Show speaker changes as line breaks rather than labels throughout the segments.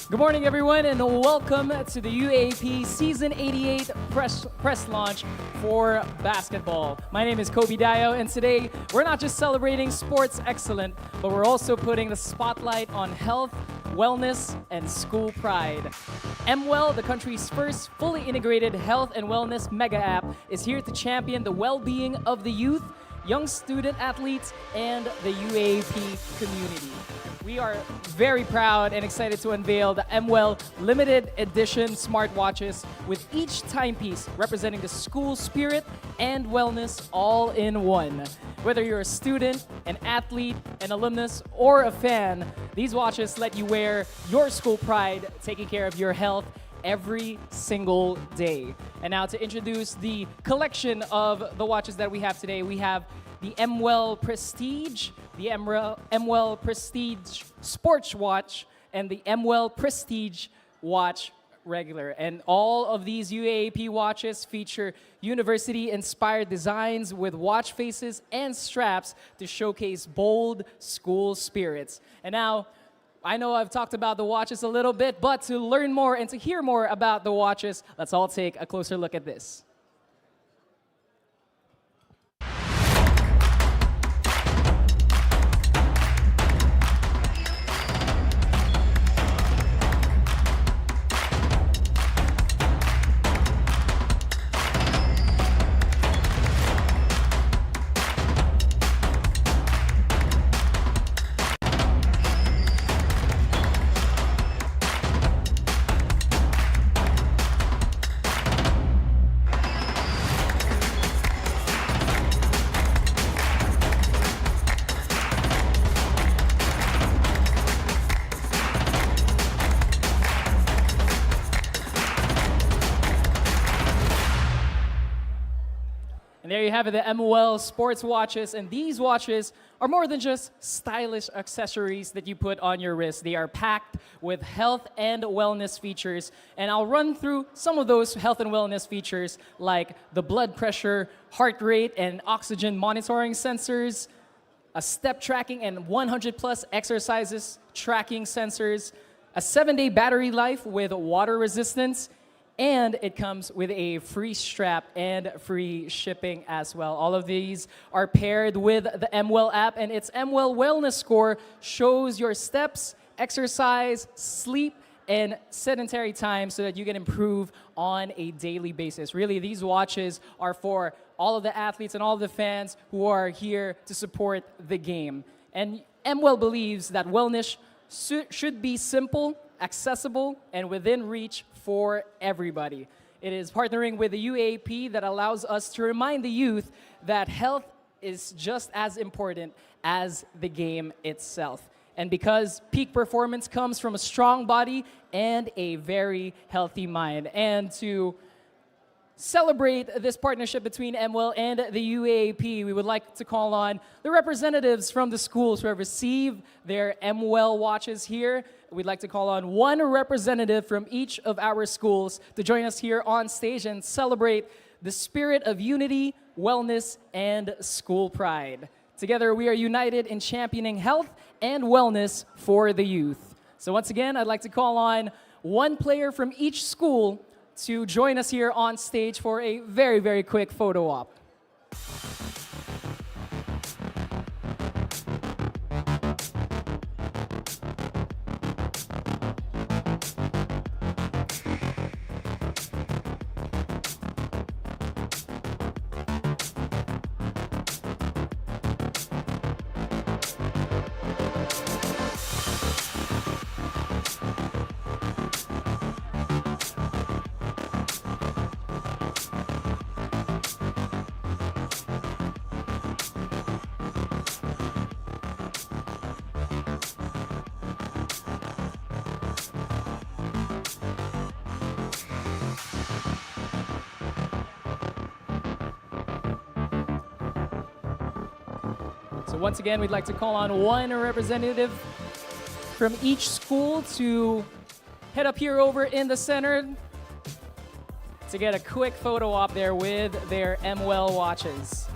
Good morning, everyone, and welcome to the UAAP Season 88 press launch for basketball. My name is Kobe Dayo, and today we're not just celebrating sports excellence, but we're also putting the spotlight on health, wellness, and school pride. Mwell, the country's first fully integrated health and wellness mega app, is here to champion the well-being of the youth, young student athletes, and the UAAP community. We are very proud and excited to unveil the Mwell limited edition smartwatches with each timepiece representing the school spirit and wellness all in one. Whether you're a student, an athlete, an alumnus, or a fan, these watches let you wear your school pride, taking care of your health every single day. And now to introduce the collection of the watches that we have today, we have the Mwell Prestige, the Mwell Prestige Sports Watch, and the Mwell Prestige Watch Regular. And all of these UAAP watches feature university-inspired designs with watch faces and straps to showcase bold school spirits. And now, I know I've talked about the watches a little bit, but to learn more and to hear more about the watches, let's all take a closer look at this. And there you have it, the Mwell sports watches. And these watches are more than just stylish accessories that you put on your wrist. They are packed with health and wellness features. And I'll run through some of those health and wellness features like the blood pressure, heart rate, and oxygen monitoring sensors, a step tracking and 100 plus exercises tracking sensors, a 7-day battery life with water resistance, and it comes with a free strap and free shipping as well. All of these are paired with the Mwell app, and its Mwell Wellness Score shows your steps, exercise, sleep, and sedentary time so that you can improve on a daily basis. Really, these watches are for all of the athletes and all of the fans who are here to support the game. And Mwell believes that wellness should be simple, accessible, and within reach for everybody. It is partnering with the UAAP that allows us to remind the youth that health is just as important as the game itself. And because peak performance comes from a strong body and a very healthy mind. And to celebrate this partnership between Mwell and the UAAP, we would like to call on the representatives from the schools who have received their Mwell watches here. We'd like to call on one representative from each of our schools to join us here on stage and celebrate the spirit of unity, wellness, and school pride. Together, we are united in championing health and wellness for the youth. So once again, I'd like to call on one player from each school to join us here on stage for a very, very quick photo op. So once again, we'd like to call on one representative from each school to head up here over in the center to get a quick photo op there with their Mwell watches.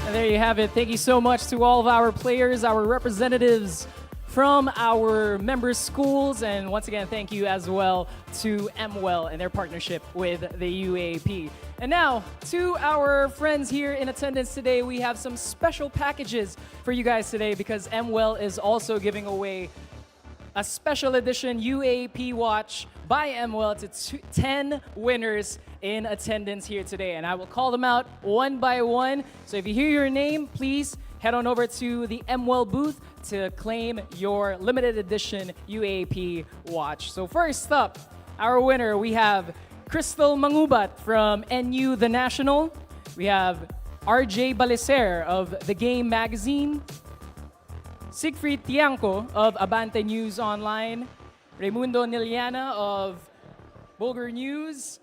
And there you have it. Thank you so much to all of our players, our representatives from our member schools, and once again, thank you as well to Mwell and their partnership with the UAAP. And now, to our friends here in attendance today, we have some special packages for you guys today because Mwell is also giving away a special edition UAAP watch by Mwell to 10 winners in attendance here today. And I will call them out one by one. So if you hear your name, please head on over to the Mwell booth to claim your limited edition UAAP watch. So first up, our winner, we have Crystal Mangubat from NU The National. We have RJ Balicer of The Game Magazine. Siegfried Tiangco of Abante News Online. Raimundo Niliana of Bulgar News.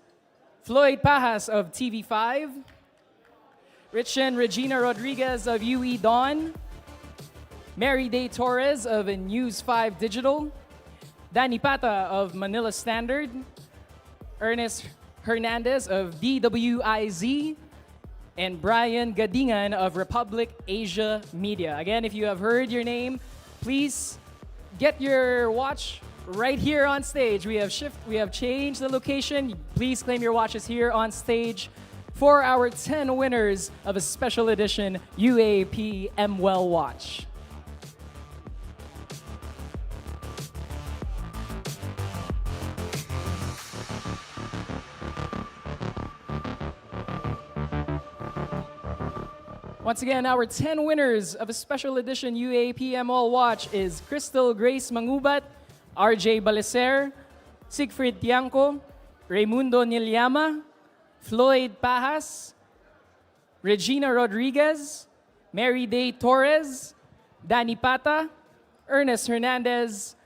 Floyd Pajas of TV5. Rich and Regina Rodriguez of UE Dawn. Mary Day Torres of News 5 Digital. Danny Pata of Manila Standard. Ernest Hernandez of DWIZ. And Brian Gadingan of Republic Asia Media. Again, if you have heard your name, please get your watch right here on stage. We have changed the location. Please claim your watches here on stage for our 10 winners of a special edition UAAP Mwell watch. Once again, our 10 winners of a special edition UAAP Mwell watch is Crystal Grace Mangubat, RJ Balicer, Siegfried Tiangco, Raimundo Nilyama, Floyd Pajas, Regina Rodriguez, Mary Day Torres, Danny Pata, Ernest Hernandez,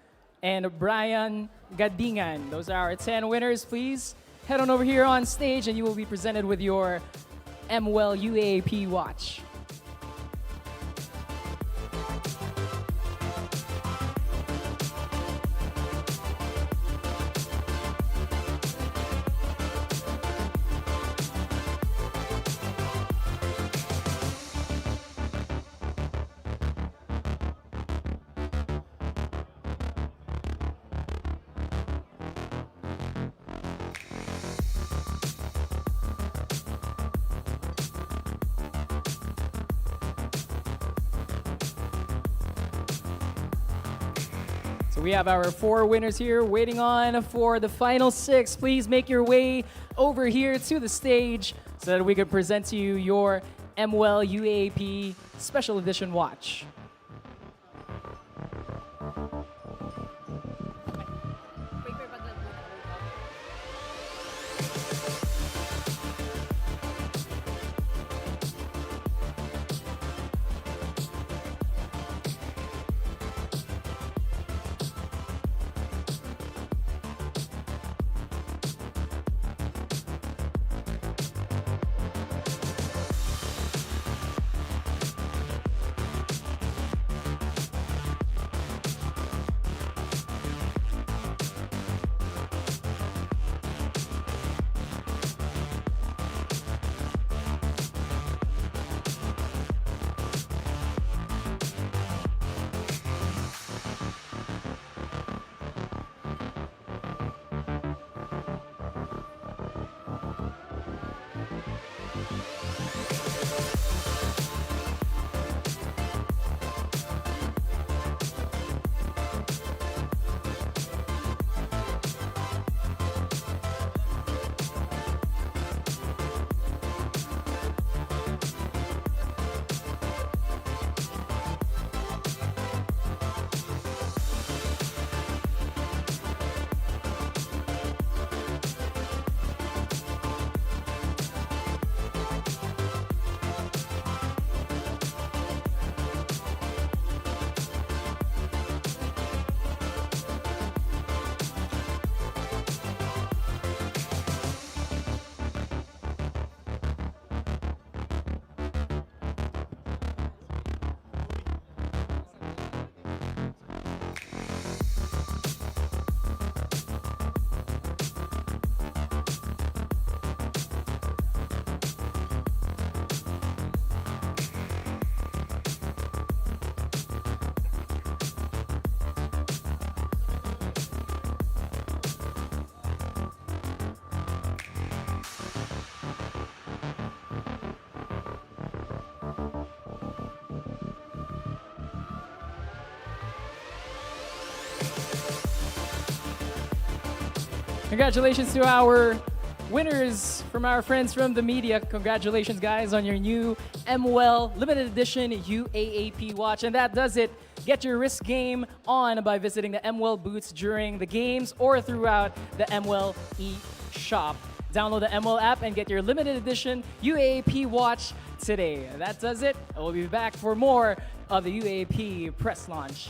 and Brian Gadingan. Those are our 10 winners. Please head on over here on stage and you will be presented with your Mwell UAAP watch. So we have our 4 winners here waiting on for the final 6. Please make your way over here to the stage so that we can present to you your Mwell UAAP Special Edition watch. Congratulations to our winners from our friends from the media. Congratulations, guys, on your new Mwell limited edition UAAP watch. And that does it. Get your wrist game on by visiting the Mwell booths during the games or throughout the Mwell e-shop. Download the Mwell app and get your limited edition UAAP watch today. That does it. We'll be back for more of the UAAP press launch.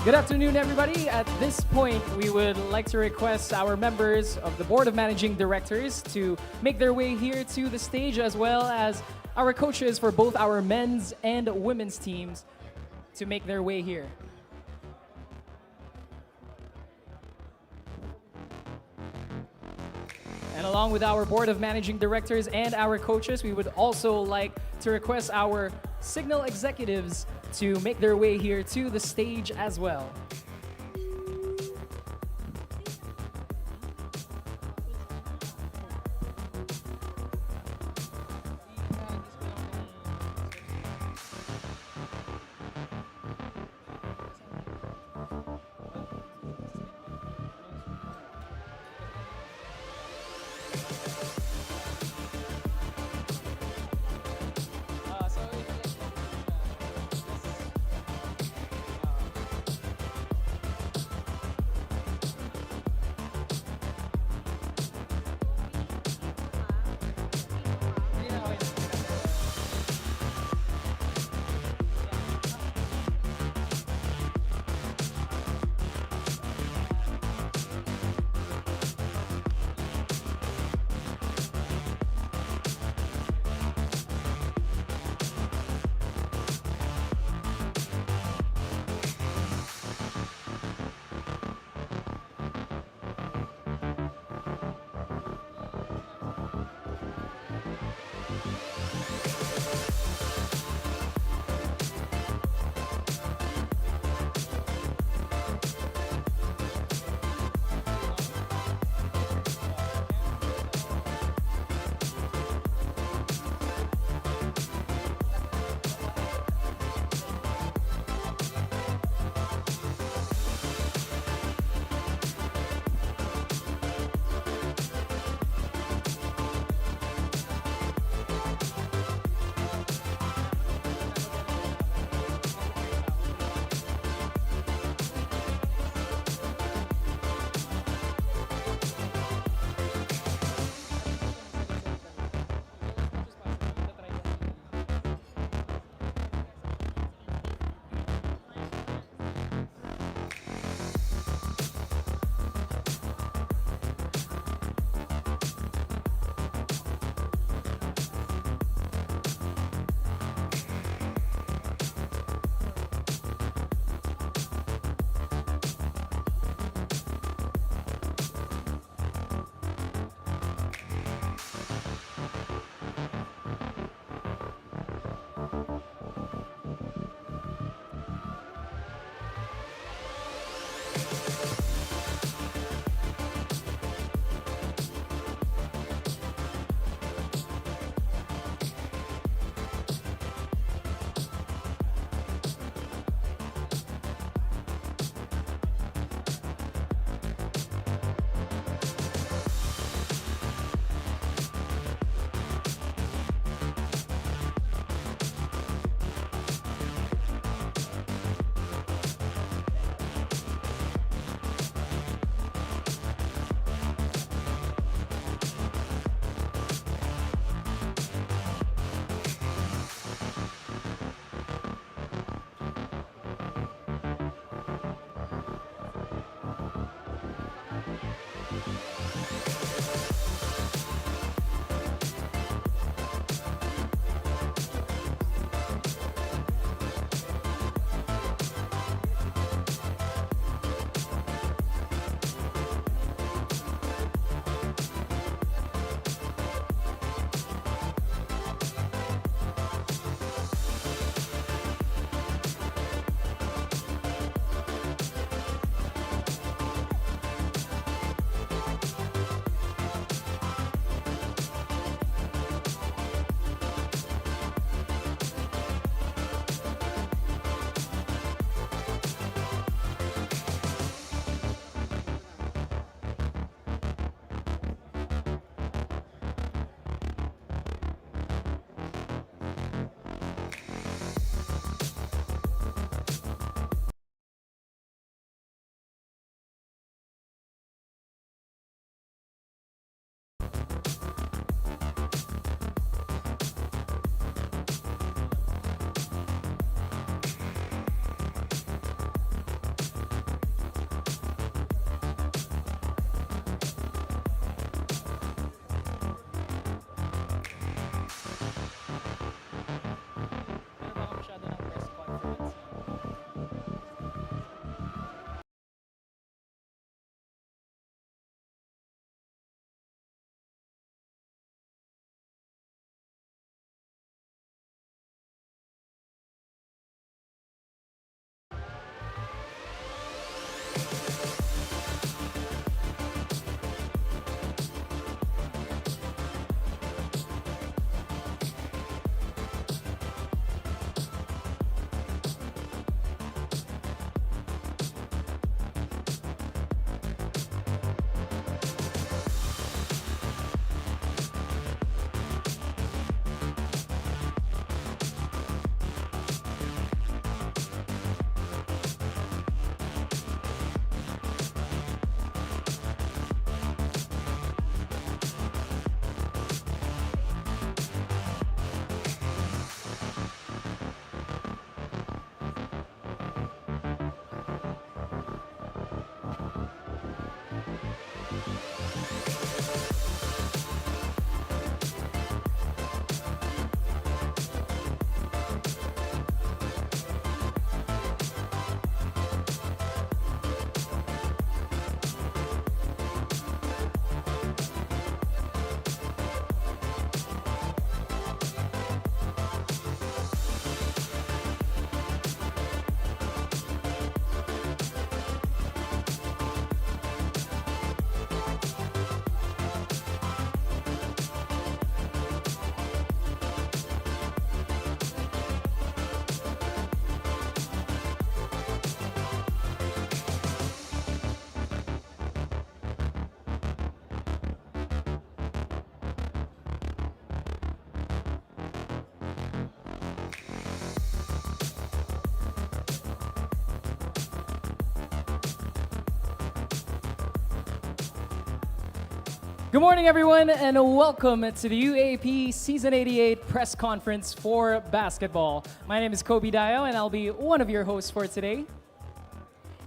Good afternoon, everybody. At this point, we would like to request our members of the Board of Managing Directors to make their way here to the stage, as well as our coaches for both our men's and women's teams to make their way here. And along with our Board of Managing Directors and our coaches, we would also like to request our Signal executives to make their way here to the stage as well. Good morning, everyone, and welcome to the UAAP Season 88 press conference for basketball. My name is Kobe Dayo, and I'll be one of your hosts for today.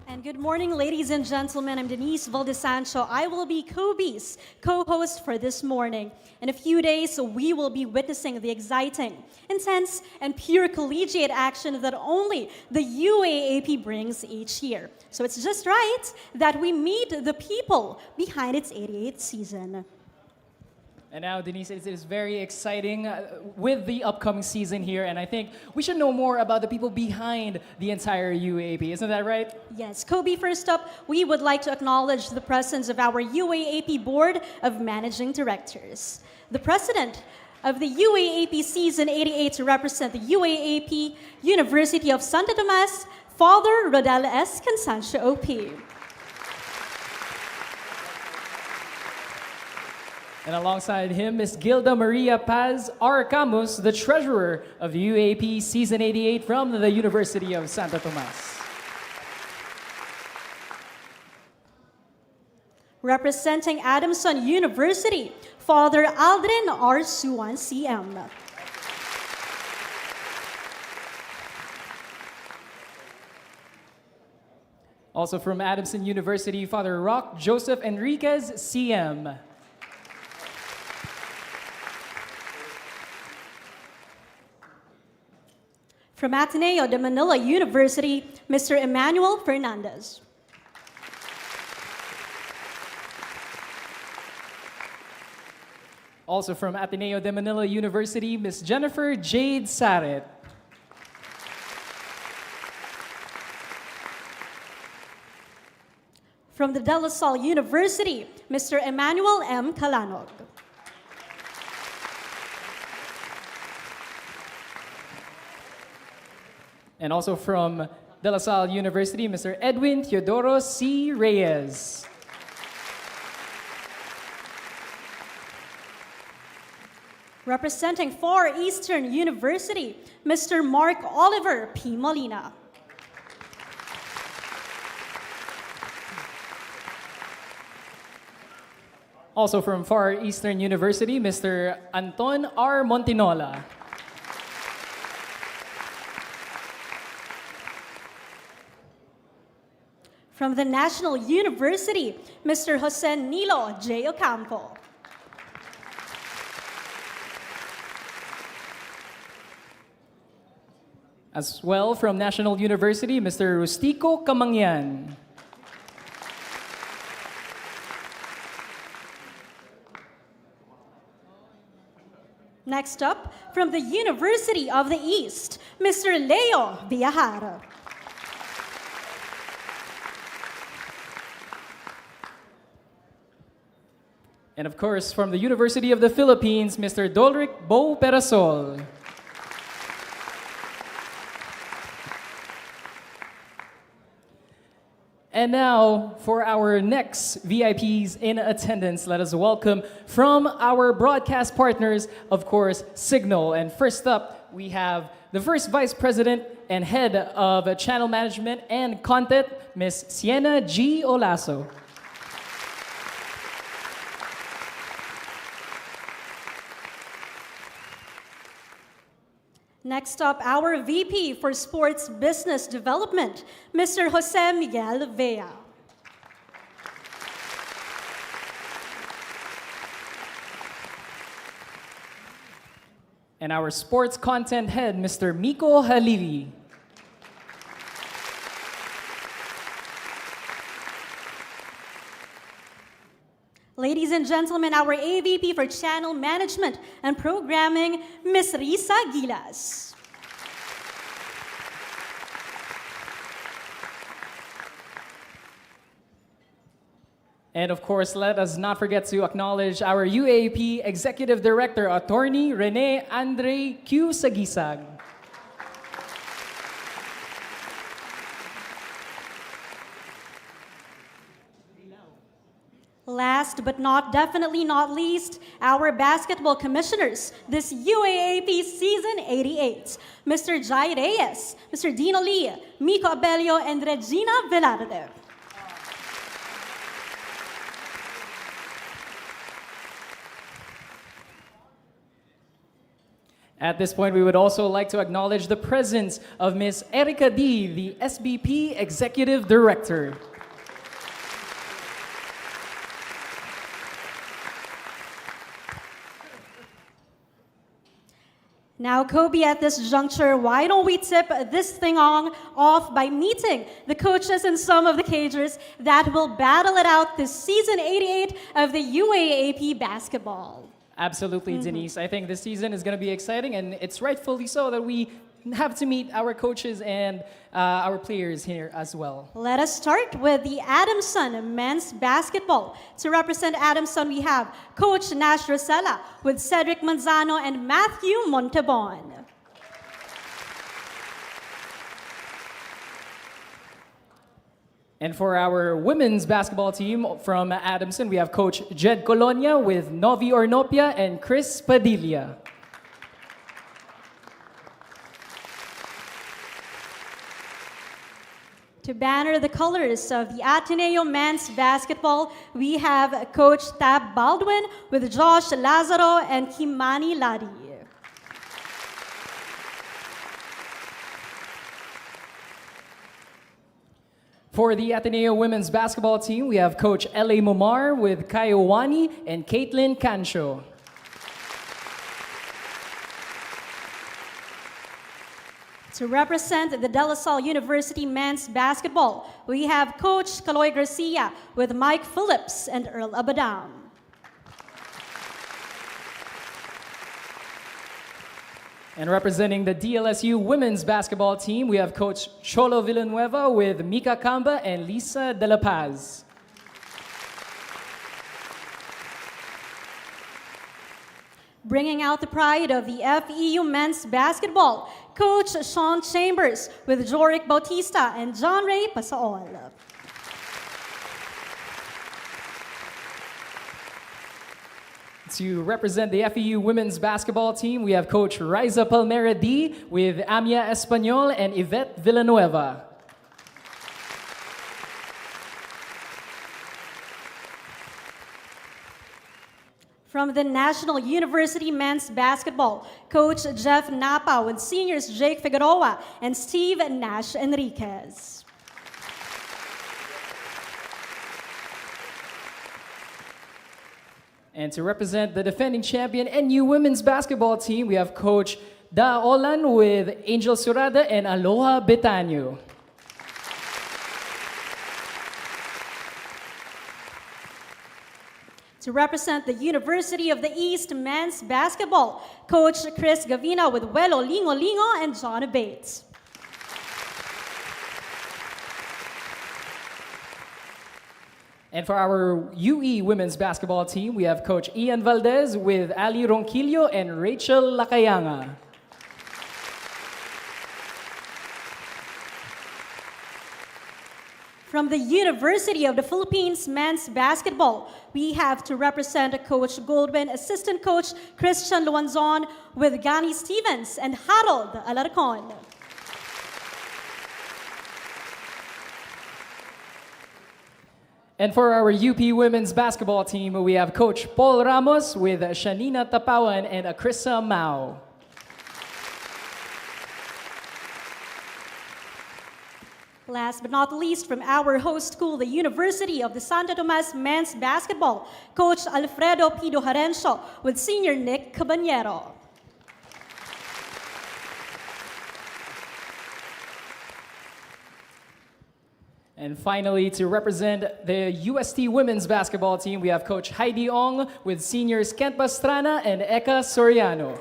And good morning, ladies and gentlemen. I'm Denise Valdesancho. I will be Kobe's co-host for this morning. In a few days, we will be witnessing the exciting, intense, and pure collegiate action that only the UAAP brings each year. So it's just right that we meet the people behind its 88th season.
And now, Denise, it is very exciting with the upcoming season here, and I think we should know more about the people behind the entire UAAP. Isn't that right?
Yes. Kobe, first up, we would like to acknowledge the presence of our UAAP Board of Managing Directors. The President of the UAAP Season 88 to represent the UAAP University of Santo Tomas, Father Rodel S. Consancio OP.
And alongside him, Ms. Gilda Maria Paz Arcamus, the treasurer of the UAAP Season 88 from the University of Santo Tomas.
Representing Adamson University, Father Aldrin R. Suan CM.
Also from Adamson University, Father Rock Joseph Enriquez CM.
From Ateneo de Manila University, Mr. Emmanuel Fernandez.
Also from Ateneo de Manila University, Ms. Jennifer Jade Saret.
From the De La Salle University, Mr. Emmanuel M. Calanog.
And also from De La Salle University, Mr. Edwin Teodoro C. Reyes.
Representing Far Eastern University, Mr. Mark Oliver P. Molina.
Also from Far Eastern University, Mr. Anton R. Montinola.
From the National University, Mr. Jose Nilo J. Ocampo.
As well from National University, Mr. Rustico Camangyan.
Next up, from the University of the East, Mr. Leo Villajara.
And of course, from the University of the Philippines, Mr. Dolric Bo Perasol. And now, for our next VIPs in attendance, let us welcome from our broadcast partners, of course, Signal. And first up, we have the first Vice President and Head of Channel Management and Content, Ms. Sienna G. Olaso.
Next up, our VP for Sports Business Development, Mr. Jose Miguel Vea.
And our Sports Content Head, Mr. Miko Halili.
Ladies and gentlemen, our AVP for Channel Management and Programming, Ms. Risa Gilas.
And of course, let us not forget to acknowledge our UAAP Executive Director, Attorney Rene Andre Q. Sagisag.
Last but definitely not least, our basketball commissioners this UAAP Season 88, Mr. Jai Reyes, Mr. Dino Lee, Miko Abelio, and Regina Velarde.
At this point, we would also like to acknowledge the presence of Ms. Erica D., the SBP Executive Director.
Now, Kobe, at this juncture, why don't we tip this thing off by meeting the coaches and some of the cagers that will battle it out this season 88 of the UAAP basketball.
Absolutely, Denise. I think this season is going to be exciting, and it's rightfully so that we have to meet our coaches and our players here as well.
Let us start with the Adamson men's basketball. To represent Adamson, we have Coach Nash Rosella with Cedric Manzano and Matthew Montebon.
And for our women's basketball team from Adamson, we have Coach Jed Colonia with Novi Ornopia and Chris Padilla.
To banner the colors of the Ateneo men's basketball, we have Coach Tab Baldwin with Josh Lazaro and Kimani Ladi.
For the Ateneo women's basketball team, we have Coach L.A. Momar with Kaiowani and Caitlin Cancho.
To represent the De La Salle University men's basketball, we have Coach Caloy Garcia with Mike Phillips and Earl Abadam.
And representing the DLSU women's basketball team, we have Coach Cholo Villanueva with Mika Kamba and Lisa De La Paz.
Bringing out the pride of the FEU men's basketball, Coach Sean Chambers with Joric Bautista and John Ray Pasaol.
To represent the FEU women's basketball team, we have Coach Riza Palmera D with Amia Espanyol and Yvette Villanueva.
From the National University men's basketball, Coach Jeff Napa with seniors Jake Figueroa and Steve Nash Enriquez.
And to represent the defending champion NU women's basketball team, we have Coach Da Olan with Angel Surada and Aloha Betanyo.
To represent the University of the East men's basketball, Coach Chris Gavina with Welo Lingo Lingo and John Bates.
And for our UE women's basketball team, we have Coach Ian Valdez with Ali Ronquillo and Rachel Lacayanga.
From the University of the Philippines men's basketball, we have to represent Coach Goldwyn, assistant coach Christian Luanzon with Gani Stevens and Harold Alarcon.
And for our UP women's basketball team, we have Coach Paul Ramos with Shanina Tapawan and Akrissa Mao.
Last but not least, from our host school, the University of the Santo Tomas men's basketball, Coach Alfredo Pido Harencio with senior Nick Caballero.
And finally, to represent the UST women's basketball team, we have Coach Heidi Ong with seniors Kent Pastrana and Eka Soriano.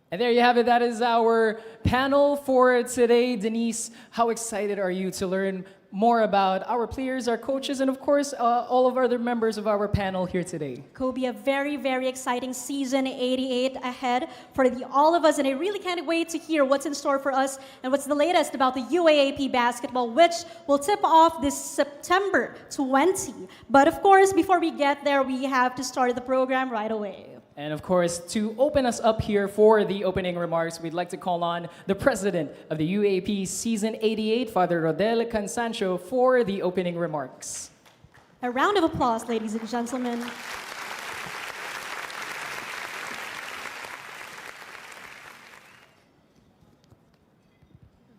And there you have it. That is our panel for today. Denise, how excited are you to learn more about our players, our coaches, and of course, all of our other members of our panel here today?
Kobe, a very, very exciting season 88 ahead for all of us, and I really can't wait to hear what's in store for us and what's the latest about the UAAP basketball, which will tip off this September 20. But of course, before we get there, we have to start the program right away.
And of course, to open us up here for the opening remarks, we'd like to call on the president of the UAP Season 88, Father Rodel Cansancio, for the opening remarks.
A round of applause, ladies and gentlemen.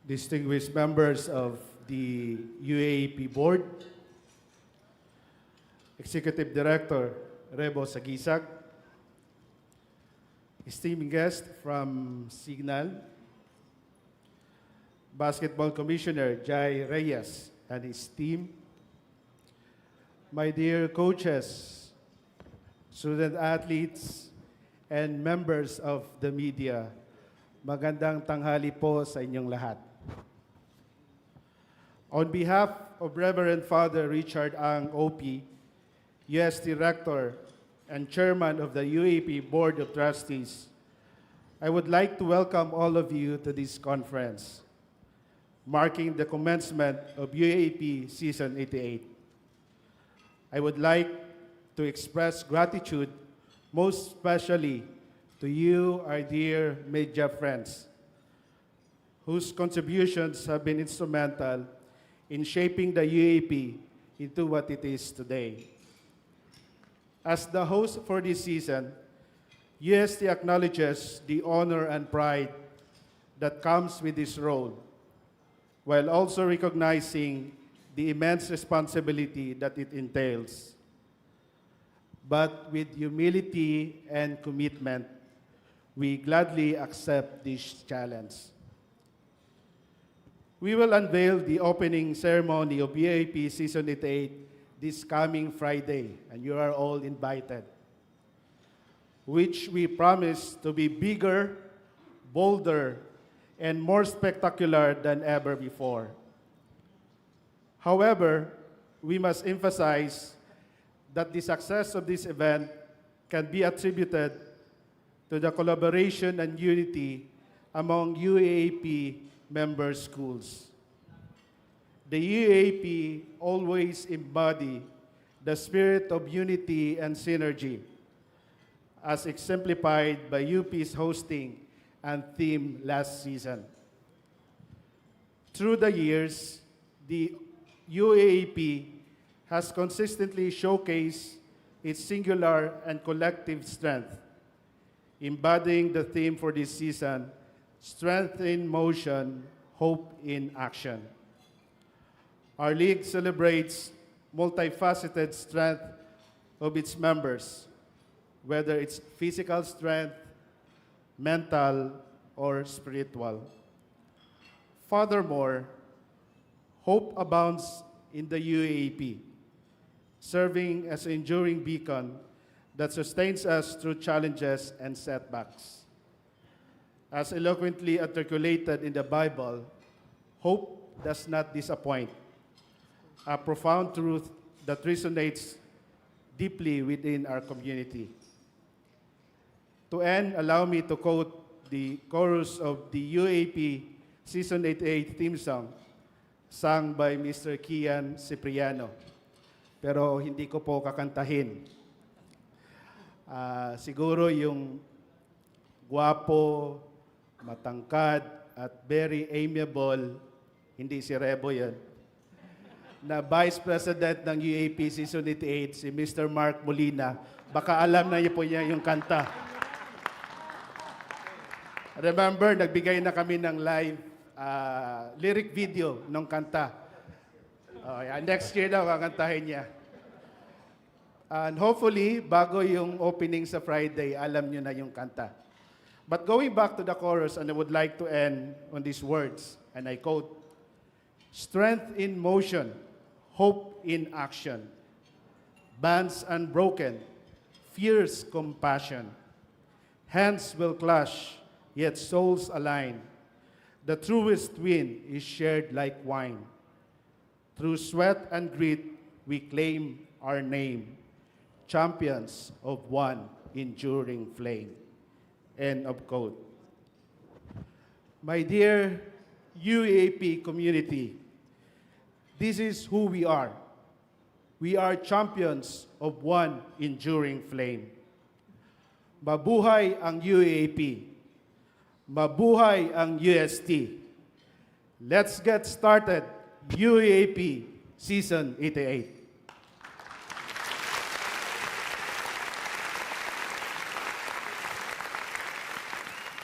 Distinguished members of the UAAP Board, Executive Director Rebo Sagisag, esteemed guest from Signal, Basketball Commissioner Jai Reyes and his team, my dear coaches, student athletes, and members of the media, magandang tanghali po sa inyong lahat. On behalf of Reverend Father Richard Ang OP, U.S. Director and Chairman of the UAP Board of Trustees, I would like to welcome all of you to this conference, marking the commencement of UAAP Season 88. I would like to express gratitude most especially to you, our dear media friends, whose contributions have been instrumental in shaping the UAP into what it is today. As the host for this season, UST acknowledges the honor and pride that comes with this role, while also recognizing the immense responsibility that it entails. But with humility and commitment, we gladly accept this challenge. We will unveil the opening ceremony of UAAP Season 88 this coming Friday, and you are all invited, which we promise to be bigger, bolder, and more spectacular than ever before. However, we must emphasize that the success of this event can be attributed to the collaboration and unity among UAAP member schools. The UAAP always embody the spirit of unity and synergy, as exemplified by UP's hosting and theme last season. Through the years, the UAAP has consistently showcased its singular and collective strength, embodying the theme for this season, Strength in Motion, Hope in Action. Our league celebrates multifaceted strength of its members, whether it's physical strength, mental, or spiritual. Furthermore, hope abounds in the UAAP, serving as an enduring beacon that sustains us through challenges and setbacks. As eloquently articulated in the Bible, hope does not disappoint, a profound truth that resonates deeply within our community. To end, allow me to quote the chorus of the UAAP Season 88 theme song, sung by Mr. Kian Cipriano. Pero hindi ko po kakantahin. Siguro yung guwapo, matangkad, at very amiable, hindi si Rebo yan, na Vice President ng UAP Season 88, si Mr. Mark Molina. Baka alam na niyo po niya yung kanta. Remember, nagbigay na kami ng live lyric video ng kanta. Next year daw, kakantahin niya. And hopefully, bago yung opening sa Friday, alam niyo na yung kanta. But going back to the chorus, and I would like to end on these words, and I quote, Strength in motion, hope in action, bands unbroken, fierce compassion. Hands will clash, yet souls align. The truest win is shared like wine. Through sweat and grit, we claim our name, champions of one enduring flame. End of quote. My dear UAAP community, this is who we are. We are champions of one enduring flame. Mabuhay ang UAAP. Mabuhay ang UST. Let's get started, UAAP Season 88.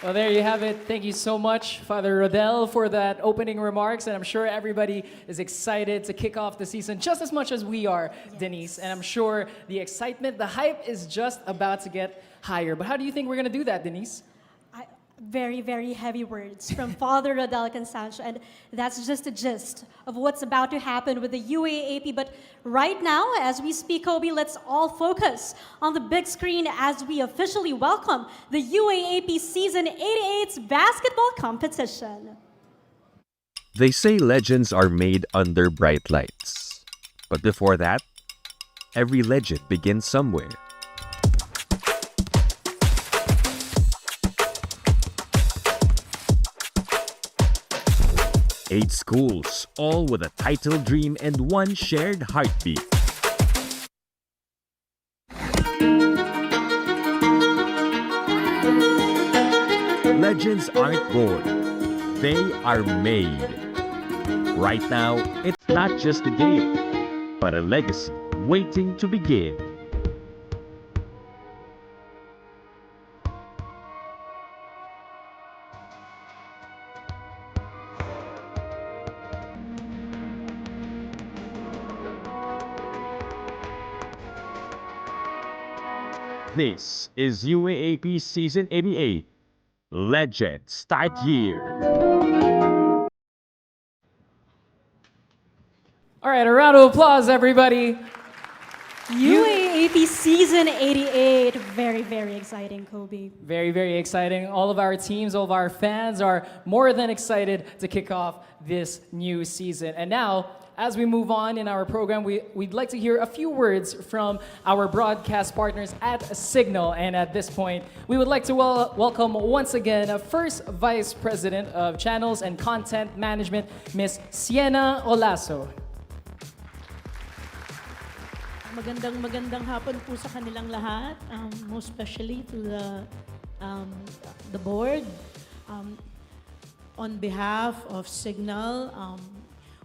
Well, there you have it. Thank you so much, Father Rodel, for that opening remarks. And I'm sure everybody is excited to kick off the season just as much as we are, Denise. And I'm sure the excitement, the hype is just about to get higher. But how do you think we're going to do that, Denise?
Very, very heavy words from Father Rodel Constancio, and that's just a gist of what's about to happen with the UAAP. But right now, as we speak, Kobe, let's all focus on the big screen as we officially welcome the UAAP Season 88's basketball competition.
They say legends are made under bright lights. But before that, every legend begins somewhere. 8 schools, all with a title dream and one shared heartbeat. Legends aren't born, they are made. Right now, it's not just a game, but a legacy waiting to begin. This is UAAP Season 88, Legend Start Year.
All right, a round of applause, everybody.
UAAP Season 88, very, very exciting, Kobe.
Very, very exciting. All of our teams, all of our fans are more than excited to kick off this new season. And now, as we move on in our program, we'd like to hear a few words from our broadcast partners at Signal. And at this point, we would like to welcome once again First Vice President of Channels and Content Management, Ms. Sienna Olaso.
Magandang hapon po sa kanilang lahat, most especially to the board. On behalf of Signal,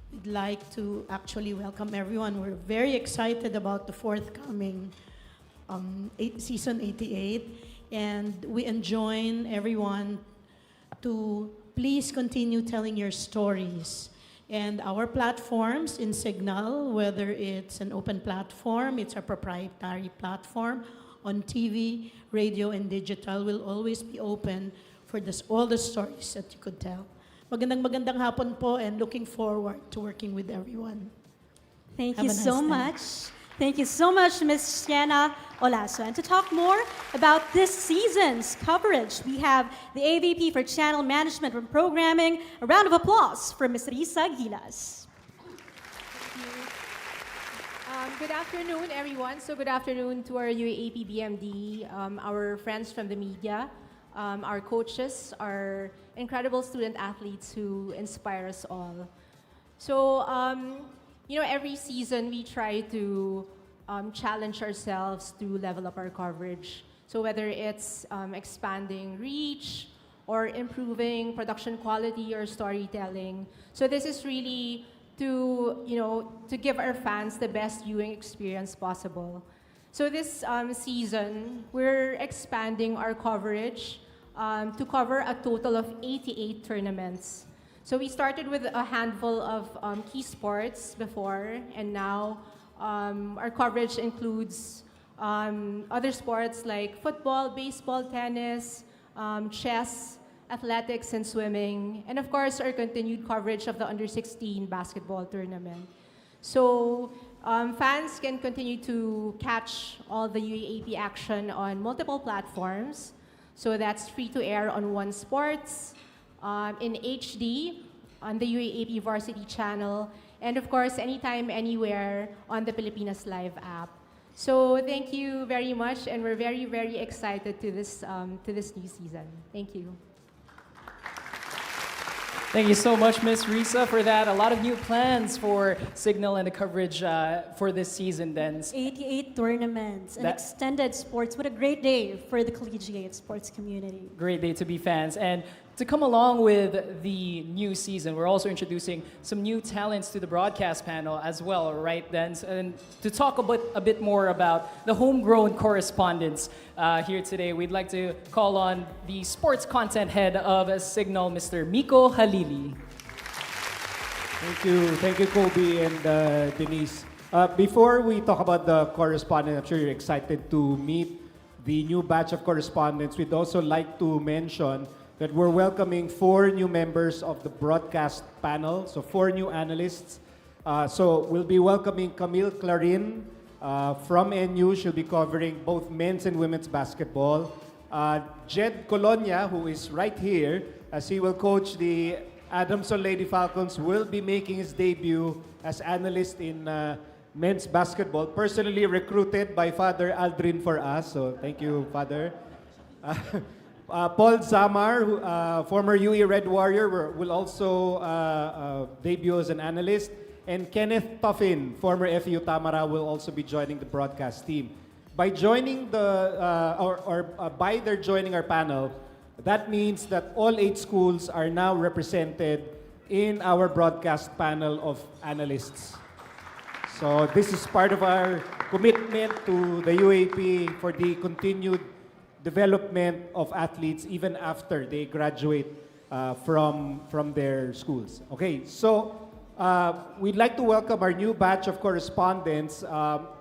we'd like to actually welcome everyone. We're very excited about the forthcoming season 88, and we enjoin everyone to please continue telling your stories. And our platforms in Signal, whether it's an open platform, it's a proprietary platform, on TV, radio, and digital, will always be open for all the stories that you could tell. Magandang hapon po, and looking forward to working with everyone.
Thank
Have
you
a nice
so
day.
much. Thank you so much, Ms. Sienna Olaso. And to talk more about this season's coverage, we have the AVP for Channel Management and Programming. A round of applause for Ms. Risa Gilas.
Good afternoon, everyone. So good afternoon to our UAAP BMD, our friends from the media, our coaches, our incredible student athletes who inspire us all. So, every season we try to challenge ourselves to level up our coverage. So whether it's expanding reach or improving production quality or storytelling. So this is really to give our fans the best viewing experience possible. So this season, we're expanding our coverage to cover a total of 88 tournaments. So we started with a handful of key sports before, and now our coverage includes other sports like football, baseball, tennis, chess, athletics, and swimming, and of course our continued coverage of the under-16 basketball tournament. So fans can continue to catch all the UAAP action on multiple platforms. So that's free to air on One Sports, in HD, on the UAAP Varsity channel, and of course, anytime, anywhere on the Pilipinas Live app. So thank you very much, and we're very, very excited to this new season. Thank you.
Thank you so much, Ms. Risa, for that. A lot of new plans for Signal and the coverage for this season, then.
88 tournaments and extended sports. What a great day for the collegiate sports community.
Great day to be fans. And To come along with the new season, we're also introducing some new talents to the broadcast panel as well, right, then? And to talk a bit more about the homegrown correspondents here today, we'd like to call on the sports content head of Signal, Mr. Miko Halili.
Thank you, Kobe and Denise. Before we talk about the correspondent, I'm sure you're excited to meet the new batch of correspondents. We'd also like to mention that we're welcoming 4 new members of the broadcast panel, so 4 new analysts. So we'll be welcoming Camille Clarin from NU. She'll be covering both men's and women's basketball. Jed Colonia, who is right here, as he will coach the Adamson Lady Falcons, will be making his debut as analyst in men's basketball, personally recruited by Father Aldrin for us. So thank you, Father. Paul Zamar, former UE Red Warrior, will also debut as an analyst. And Kenneth Tuffin, former FU Tamara, will also be joining the broadcast team. By joining by their joining our panel, that means that all 8 schools are now represented in our broadcast panel of analysts. So this is part of our commitment to the UAP for the continued development of athletes even after they graduate from their schools. Okay, so we'd like to welcome our new batch of correspondents.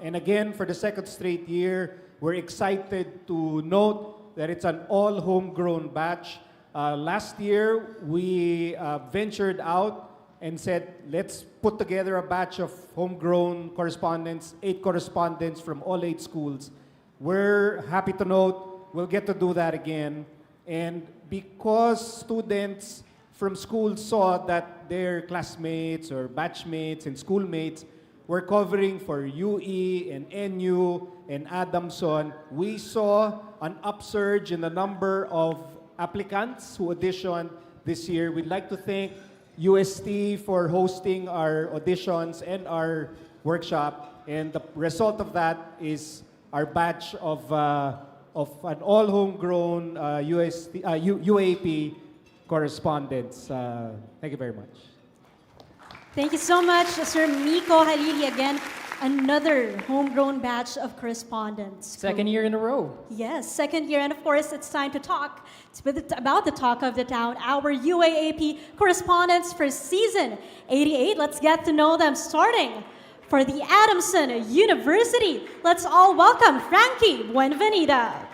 And again, for the second straight year, we're excited to note that it's an all homegrown batch. Last year, we ventured out and said, let's put together a batch of homegrown correspondents, 8 correspondents from all 8 schools. We're happy to note we'll get to do that again. And because students from schools saw that their classmates or batchmates and schoolmates were covering for UE and NU and Adamson, we saw an upsurge in the number of applicants who auditioned this year. We'd like to thank UST for hosting our auditions and our workshop. And the result of that is our batch of an all homegrown UAP correspondents. Thank you very much.
Thank you so much, Sir Miko Halili. Again, another homegrown batch of correspondents.
Second year in a row.
Yes, second year. And of course, it's time to talk about the talk of the town, our UAAP correspondents for season 88. Let's get to know them, starting for the Adamson University. Let's all welcome Frankie Buenvenida.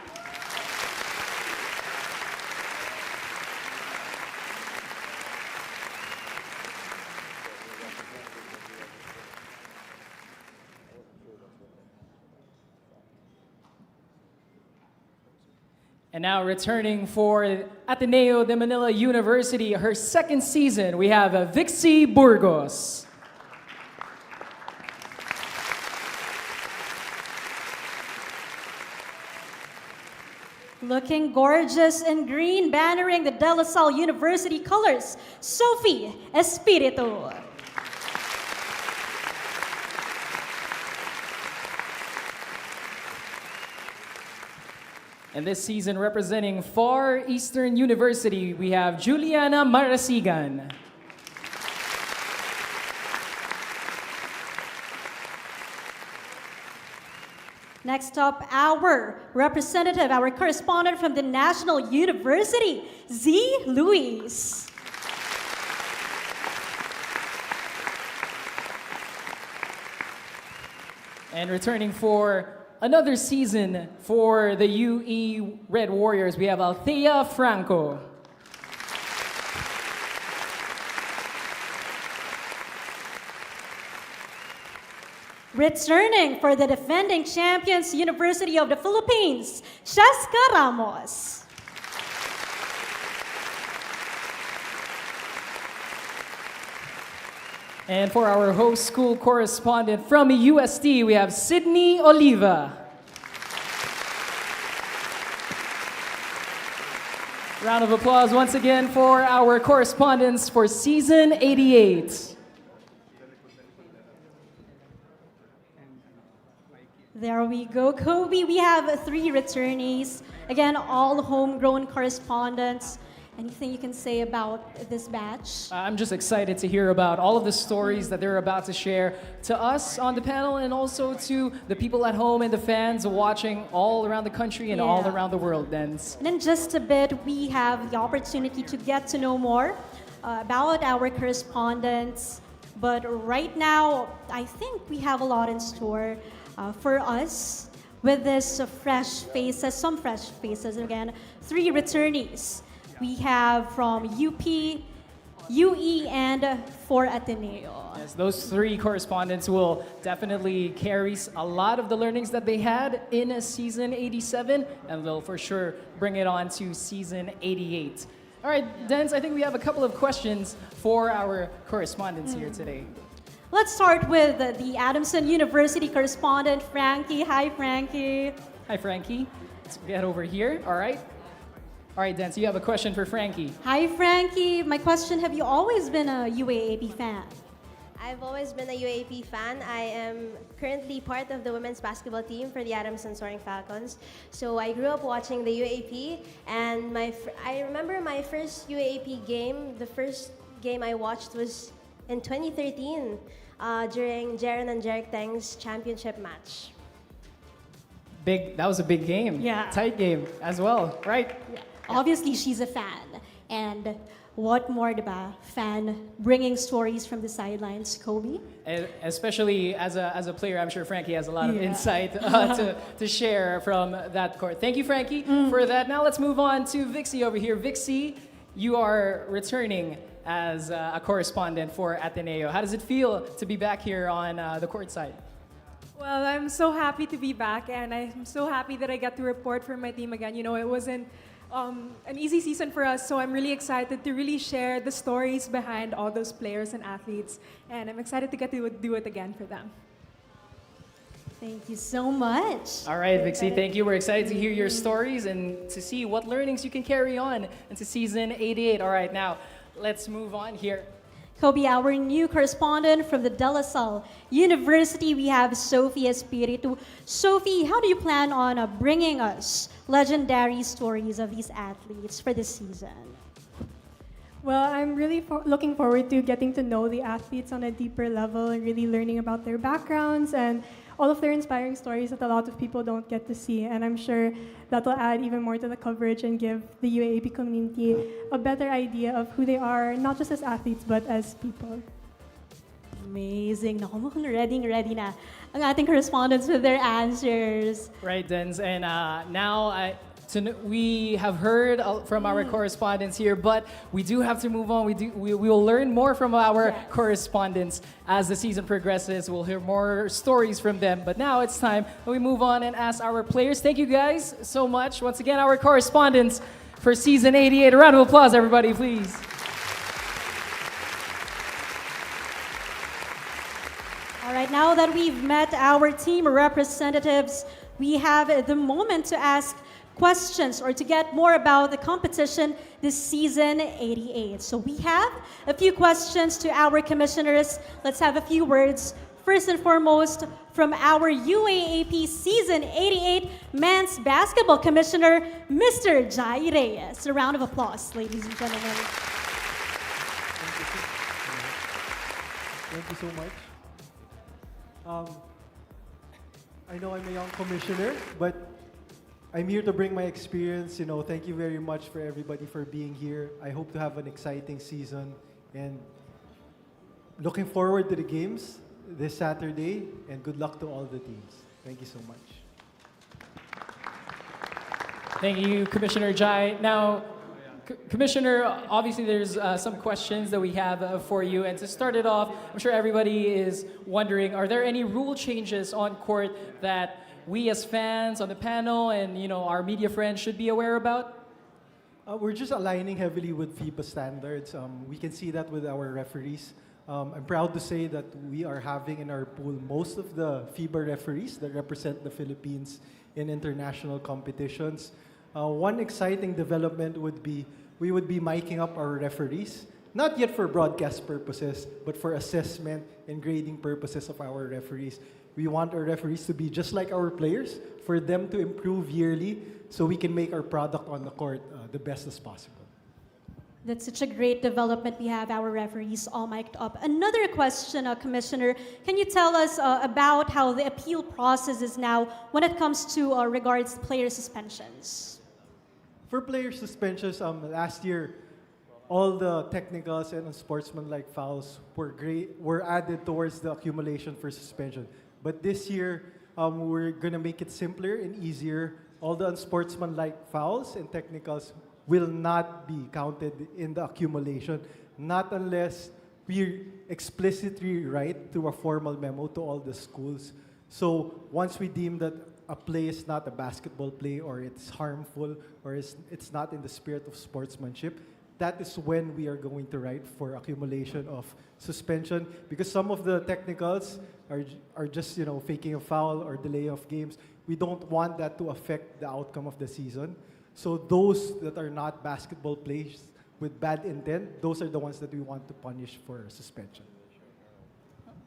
And now returning for Ateneo de Manila University, her second season, we have Vixie Burgos.
Looking gorgeous in green, bannering the De La Salle University colors, Sophie Espiritu.
And this season, representing Far Eastern University, we have Juliana Marasigan.
Next up, our representative, our correspondent from the National University, Z. Luis.
And returning for another season for the UE Red Warriors, we have Althea Franco.
Returning for the defending champions, University of the Philippines, Cheska Ramos.
And for our host school correspondent from UST, we have Sydney Oliva. Round of applause once again for our correspondents for season 88.
There we go, Kobe. We have 3 returnees. Again, all homegrown correspondents. Anything you can say about this batch?
I'm just excited to hear about all of the stories that they're about to share to us on the panel and also to the people at home and the fans watching all around the country and all
Yeah.
around the world, Dens.
And in just a bit, we have the opportunity to get to know more about our correspondents. But right now, I think we have a lot in store for us with this fresh faces, some fresh faces again, 3 returnees. We have from UP, UE, and for Ateneo.
Yes, those 3 correspondents will definitely carry a lot of the learnings that they had in season 87, and they'll for sure bring it on to season 88. All right, Dens, I think we have a couple of questions for our correspondents here today.
Let's start with the Adamson University correspondent, Frankie. Hi, Frankie.
Hi, Frankie. Let's get over here. All right. All right, Dens, you have a question for Frankie.
Hi, Frankie. My question, have you always been a UAAP fan?
I've always been a UAP fan. I am currently part of the women's basketball team for the Adamson Soaring Falcons. So I grew up watching the UAP, and I remember my first UAP game. The first game I watched was in 2013 during Jaren and Jeric Teng's championship match.
That was a big game.
Yeah.
Tight game as well, right?
Obviously, she's a fan. And what more diba? Fan bringing stories from the sidelines, Kobe?
Especially as a player, I'm sure Frankie has a lot of
Yeah.
insight to share from that court. Thank you, Frankie, for that. Now let's move on to Vixie over here. Vixie, you are returning as a correspondent for Ateneo. How does it feel to be back here on the court side?
Well, I'm so happy to be back, and I'm so happy that I got to report for my team again. You know, it wasn't an easy season for us, so I'm really excited to really share the stories behind all those players and athletes, and I'm excited to get to do it again for them.
Thank you so much.
All right, Vixie, thank you. We're excited to hear your stories and to see what learnings you can carry on into season 88. All right, now let's move on here.
Kobe, our new correspondent from the De La Salle University, we have Sophie Espiritu. Sophie, how do you plan on bringing us legendary stories of these athletes for this season?
Well, I'm really looking forward to getting to know the athletes on a deeper level and really learning about their backgrounds and all of their inspiring stories that a lot of people don't get to see. And I'm sure that will add even more to the coverage and give the UAAP community a better idea of who they are, not just as athletes, but as people.
Amazing. Naku, mukhang ready na ang ating correspondents with their answers.
Right, Dens. And now we have heard from our correspondents here, but we do have to move on. We will learn more from our correspondents as the season progresses. We'll hear more stories from them. But now it's time that we move on and ask our players. Thank you guys so much. Once again, our correspondents for season 88. A round of applause, everybody, please.
All right, now that we've met our team representatives, we have the moment to ask questions or to get more about the competition this season 88. So we have a few questions to our commissioners. Let's have a few words. First and foremost, from our UAAP season 88 men's basketball commissioner, Mr. Jai Reyes. A round of applause, ladies and gentlemen.
Thank you so much. I know I'm a young commissioner, but I'm here to bring my experience. You know, thank you very much for everybody for being here. I hope to have an exciting season and looking forward to the games this Saturday, and good luck to all the teams. Thank you so much.
Thank you, Commissioner Jai. Now, Commissioner, obviously there's some questions that we have for you. And to start it off, I'm sure everybody is wondering, are there any rule changes on court that we as fans on the panel and our media friends should be aware about?
We're just aligning heavily with FIBA standards. We can see that with our referees. I'm proud to say that we are having in our pool most of the FIBA referees that represent the Philippines in international competitions. One exciting development would be we would be miking up our referees, not yet for broadcast purposes, but for assessment and grading purposes of our referees. We want our referees to be just like our players, for them to improve yearly so we can make our product on the court the best as possible.
That's such a great development. We have our referees all mic'd up. Another question, Commissioner. Can you tell us about how the appeal process is now when it comes to regards to player suspensions?
For player suspensions, last year, all the technicals and unsportsmanlike fouls were added towards the accumulation for suspension. But this year, we're gonna make it simpler and easier. All the unsportsmanlike fouls and technicals will not be counted in the accumulation, not unless we explicitly write through a formal memo to all the schools. So once we deem that a play is not a basketball play or it's harmful or it's not in the spirit of sportsmanship, that is when we are going to write for accumulation of suspension, because some of the technicals are just faking a foul or delay of games. We don't want that to affect the outcome of the season. So those that are not basketball plays with bad intent, those are the ones that we want to punish for suspension.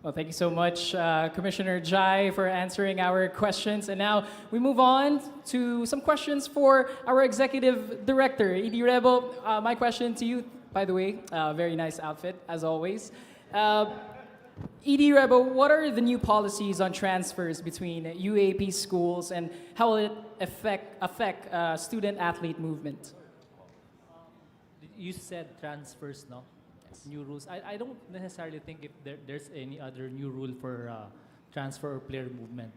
Well, thank you so much, Commissioner Jai, for answering our questions. And now we move on to some questions for our Executive Director, Edie Rebo. My question to you, by the way, very nice outfit, as always. Edie Rebo, what are the new policies on transfers between UAP schools, and how will it affect student-athlete movement?
You said transfers, no? Yes. New rules. I don't necessarily think if there's any other new rule for transfer or player movement.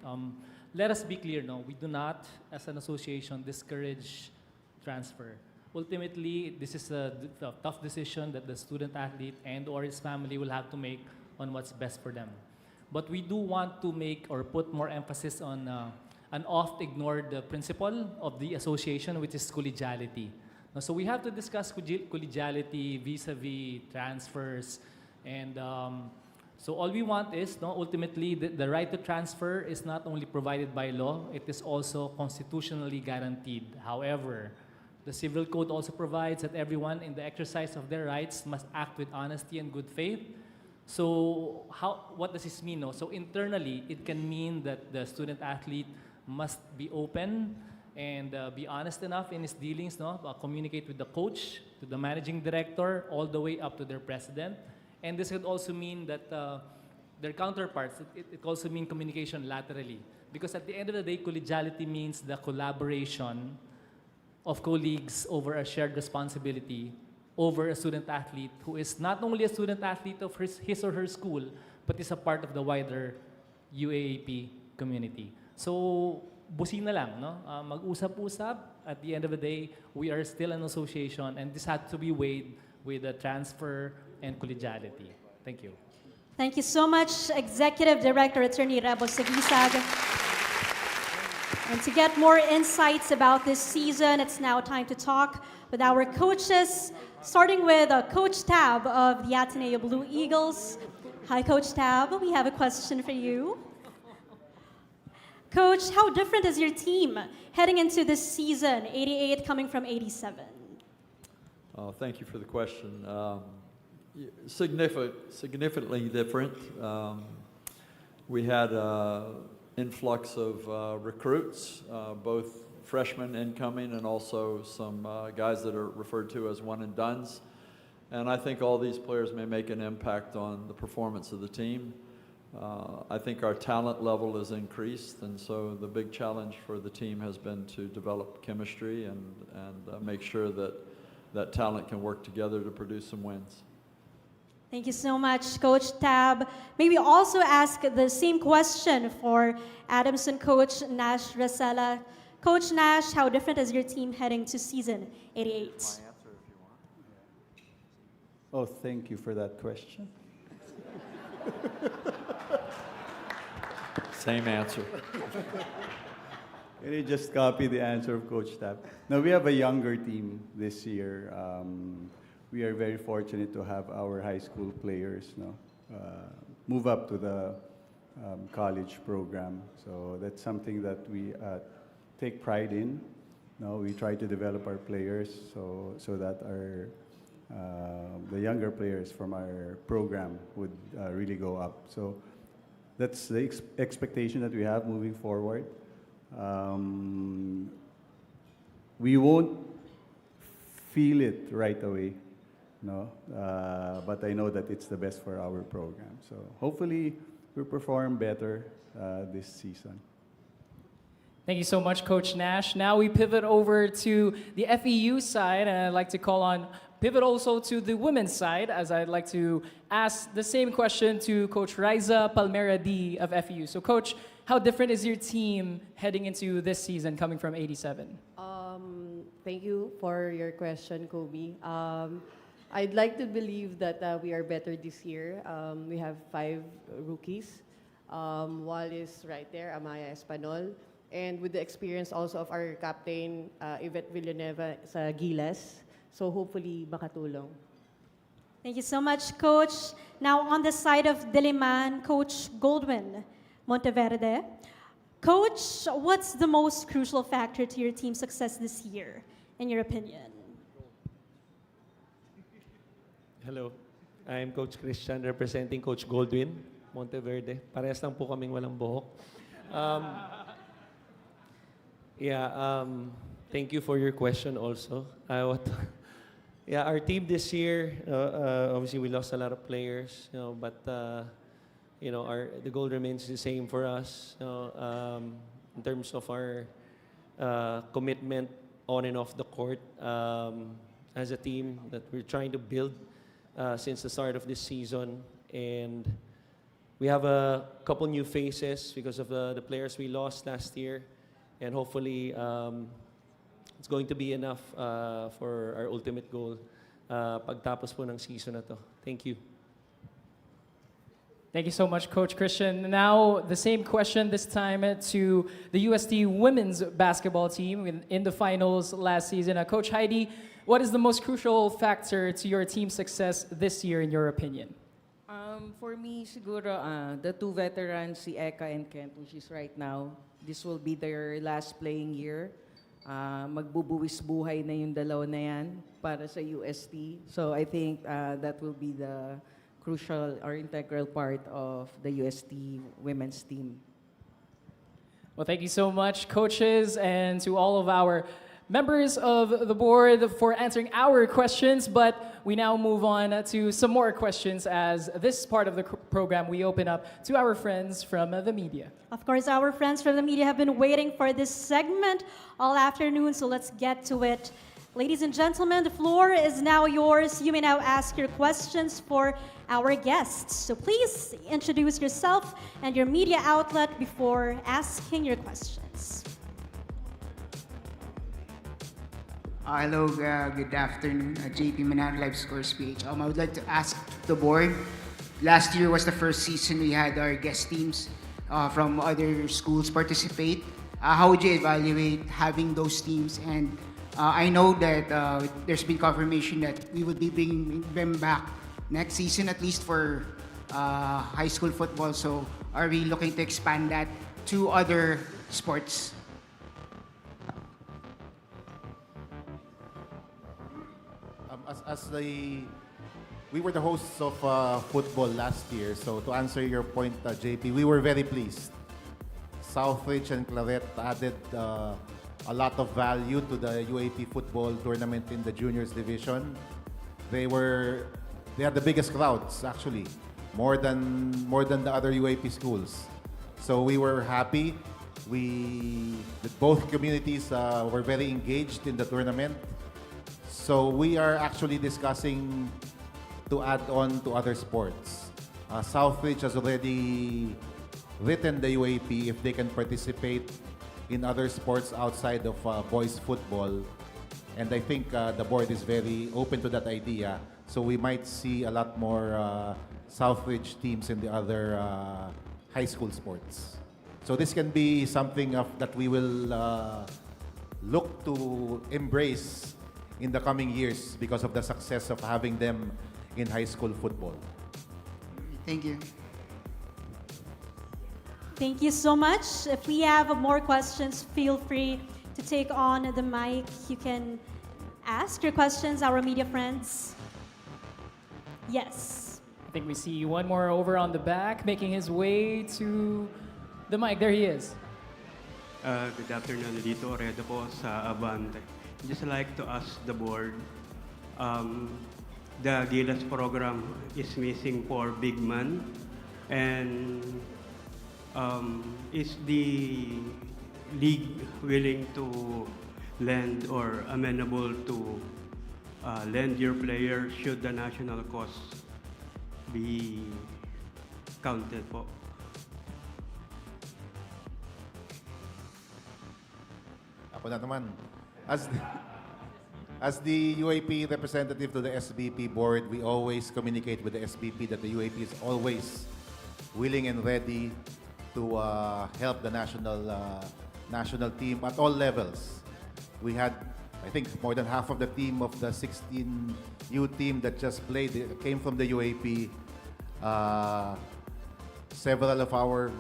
Let us be clear, no? We do not, as an association, discourage transfer. Ultimately, this is a tough decision that the student-athlete and or his family will have to make on what's best for them. But we do want to make or put more emphasis on an oft-ignored principle of the association, which is collegiality. So we have to discuss collegiality vis-a-vis transfers. And so all we want is, ultimately, the right to transfer is not only provided by law, it is also constitutionally guaranteed. However, the Civil Code also provides that everyone in the exercise of their rights must act with honesty and good faith. So what does this mean? So internally, it can mean that the student-athlete must be open and be honest enough in his dealings, communicate with the coach, to the managing director, all the way up to their president. And this could also mean that their counterparts, it also means communication laterally. Because at the end of the day, collegiality means the collaboration of colleagues over a shared responsibility over a student-athlete who is not only a student-athlete of his or her school, but is a part of the wider UAAP community. So, busina lang, mag-usap-usap. At the end of the day, we are still an association, and this had to be weighed with the transfer and collegiality. Thank you.
Thank you so much, Executive Director Attorney Rebo Sagisag. And to get more insights about this season, it's now time to talk with our coaches, starting with Coach Tab of the Ateneo Blue Eagles. Hi, Coach Tab. We have a question for you. Coach, how different is your team heading into this season, 88 coming from 87?
Thank you for the question. Significantly different. We had influx of recruits, both freshmen incoming and also some guys that are referred to as one and dones. And I think all these players may make an impact on the performance of the team. I think our talent level is increased, and so the big challenge for the team has been to develop chemistry and make sure that that talent can work together to produce some wins.
Thank you so much, Coach Tab. Maybe also ask the same question for Adamson coach Nash Rasela. Coach Nash, how different is your team heading to season 88?
Oh, thank you for that question.
Same answer.
Can you just copy the answer of Coach Tab? No, we have a younger team this year. We are very fortunate to have our high school players move up to the college program. So that's something that we take pride in. We try to develop our players so that the younger players from our program would really go up. So that's the expectation that we have moving forward. We won't feel it right away no? But I know that it's the best for our program. So hopefully we perform better this season.
Thank you so much, Coach Nash. Now we pivot over to the FEU side, and I'd like to pivot also to the women's side, as I'd like to ask the same question to Coach Riza Palmera D of FEU. So, Coach, how different is your team heading into this season, coming from 87?
Thank you for your question, Kobe. I'd like to believe that we are better this year. We have 5 rookies. Wall is right there, Amaya Espanol. And with the experience also of our captain, Yvette Villanueva sa Gilas. So hopefully makatulong.
Thank you so much, Coach. Now on the side of Diliman, Coach Goldwyn Monteverde. Coach, what's the most crucial factor to your team's success this year, in your opinion?
Hello, I'm Coach Christian representing Coach Goldwyn Monteverde. Parehas lang po kaming walang buhok. Thank you for your question also. Our team this year, obviously we lost a lot of players, but the goal remains the same for us. In terms of our commitment on and off the court as a team that we're trying to build since the start of this season, and we have a couple new faces because of the players we lost last year. And hopefully, it's going to be enough for our ultimate goal pagtapos po ng season na to. Thank you.
Thank you so much, Coach Christian. Now, the same question this time to the UST women's basketball team in the finals last season. Coach Heidi, what is the most crucial factor to your team's success this year, in your opinion?
For me, siguro, the 2 veterans, si Eka and Kent, which is right now, this will be their last playing year. Magbubuwis buhay na yung dalawa na yan para sa UST. So I think that will be the crucial or integral part of the UST women's team.
Well, thank you so much, coaches, and to all of our members of the board for answering our questions. But we now move on to some more questions, as this part of the program we open up to our friends from the media.
Of course, our friends from the media have been waiting for this segment all afternoon, so let's get to it. Ladies and gentlemen, the floor is now yours. You may now ask your questions for our guests. So please introduce yourself and your media outlet before asking your questions.
Hello, good afternoon. JP Manan, Live Scores PH. I would like to ask the board, last year was the first season we had our guest teams from other schools participate. How would you evaluate having those teams? And I know that there's been confirmation that we would be bringing them back next season, at least for high school football. So are we looking to expand that to other sports?
We were the hosts of football last year, so to answer your point, JP, we were very pleased. Southridge and Claret added a lot of value to the UAP football tournament in the juniors division. They had the biggest crowds, actually, more than the other UAP schools. So we were happy. Both communities were very engaged in the tournament. So we are actually discussing to add on to other sports. Southridge has already written the UAP if they can participate in other sports outside of boys football. And I think the board is very open to that idea. So we might see a lot more Southridge teams in the other high school sports. So this can be something that we will look to embrace in the coming years because of the success of having them in high school football.
Thank you.
Thank you so much. If we have more questions, feel free to take on the mic. You can ask your questions, our media friends. Yes.
I think we see one more over on the back, making his way to the mic. There he is.
Good afternoon, Lito Redo po sa Abante. Just like to ask the board, the Gilas program is missing for big man, and is the league willing to lend or amenable to lend your player should the national cost be counted po?
Ako na naman. As the UAP representative to the SBP board, we always communicate with the SBP that the UAP is always willing and ready to help the national team at all levels. We had, I think, more than half of the team of the 16U team that just played came from the UAP. Several of our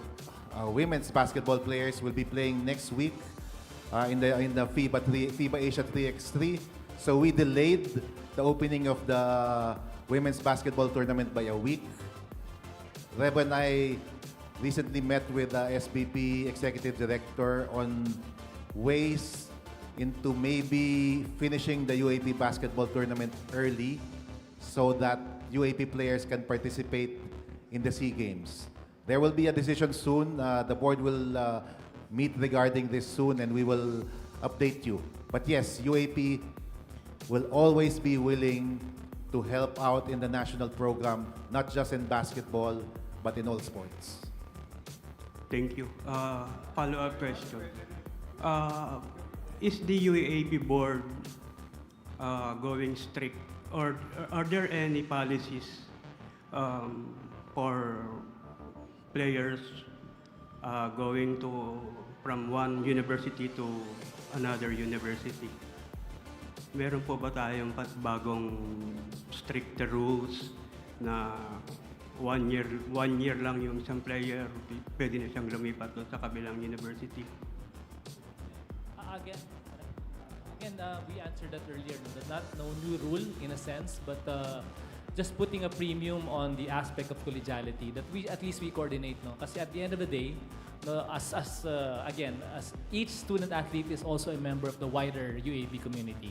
women's basketball players will be playing next week in the FIBA Asia 3x3. So we delayed the opening of the women's basketball tournament by a week. Reb and I recently met with the SBP executive director on ways into maybe finishing the UAP basketball tournament early so that UAP players can participate in the SEA Games. There will be a decision soon. The board will meet regarding this soon and we will update you. But yes, UAP will always be willing to help out in the national program, not just in basketball, but in all sports.
Thank you. Follow-up question. Is the UAAP board going strict, or are there any policies for players going from one university to another university? Meron po ba tayong bagong stricter rules na one year lang yung isang player, pwede na siyang lumipat doon sa kabilang university?
Again, we answered that earlier. No new rule in a sense, but just putting a premium on the aspect of collegiality that we at least coordinate. No, kasi at the end of the day, no, as each student athlete is also a member of the wider UAP community.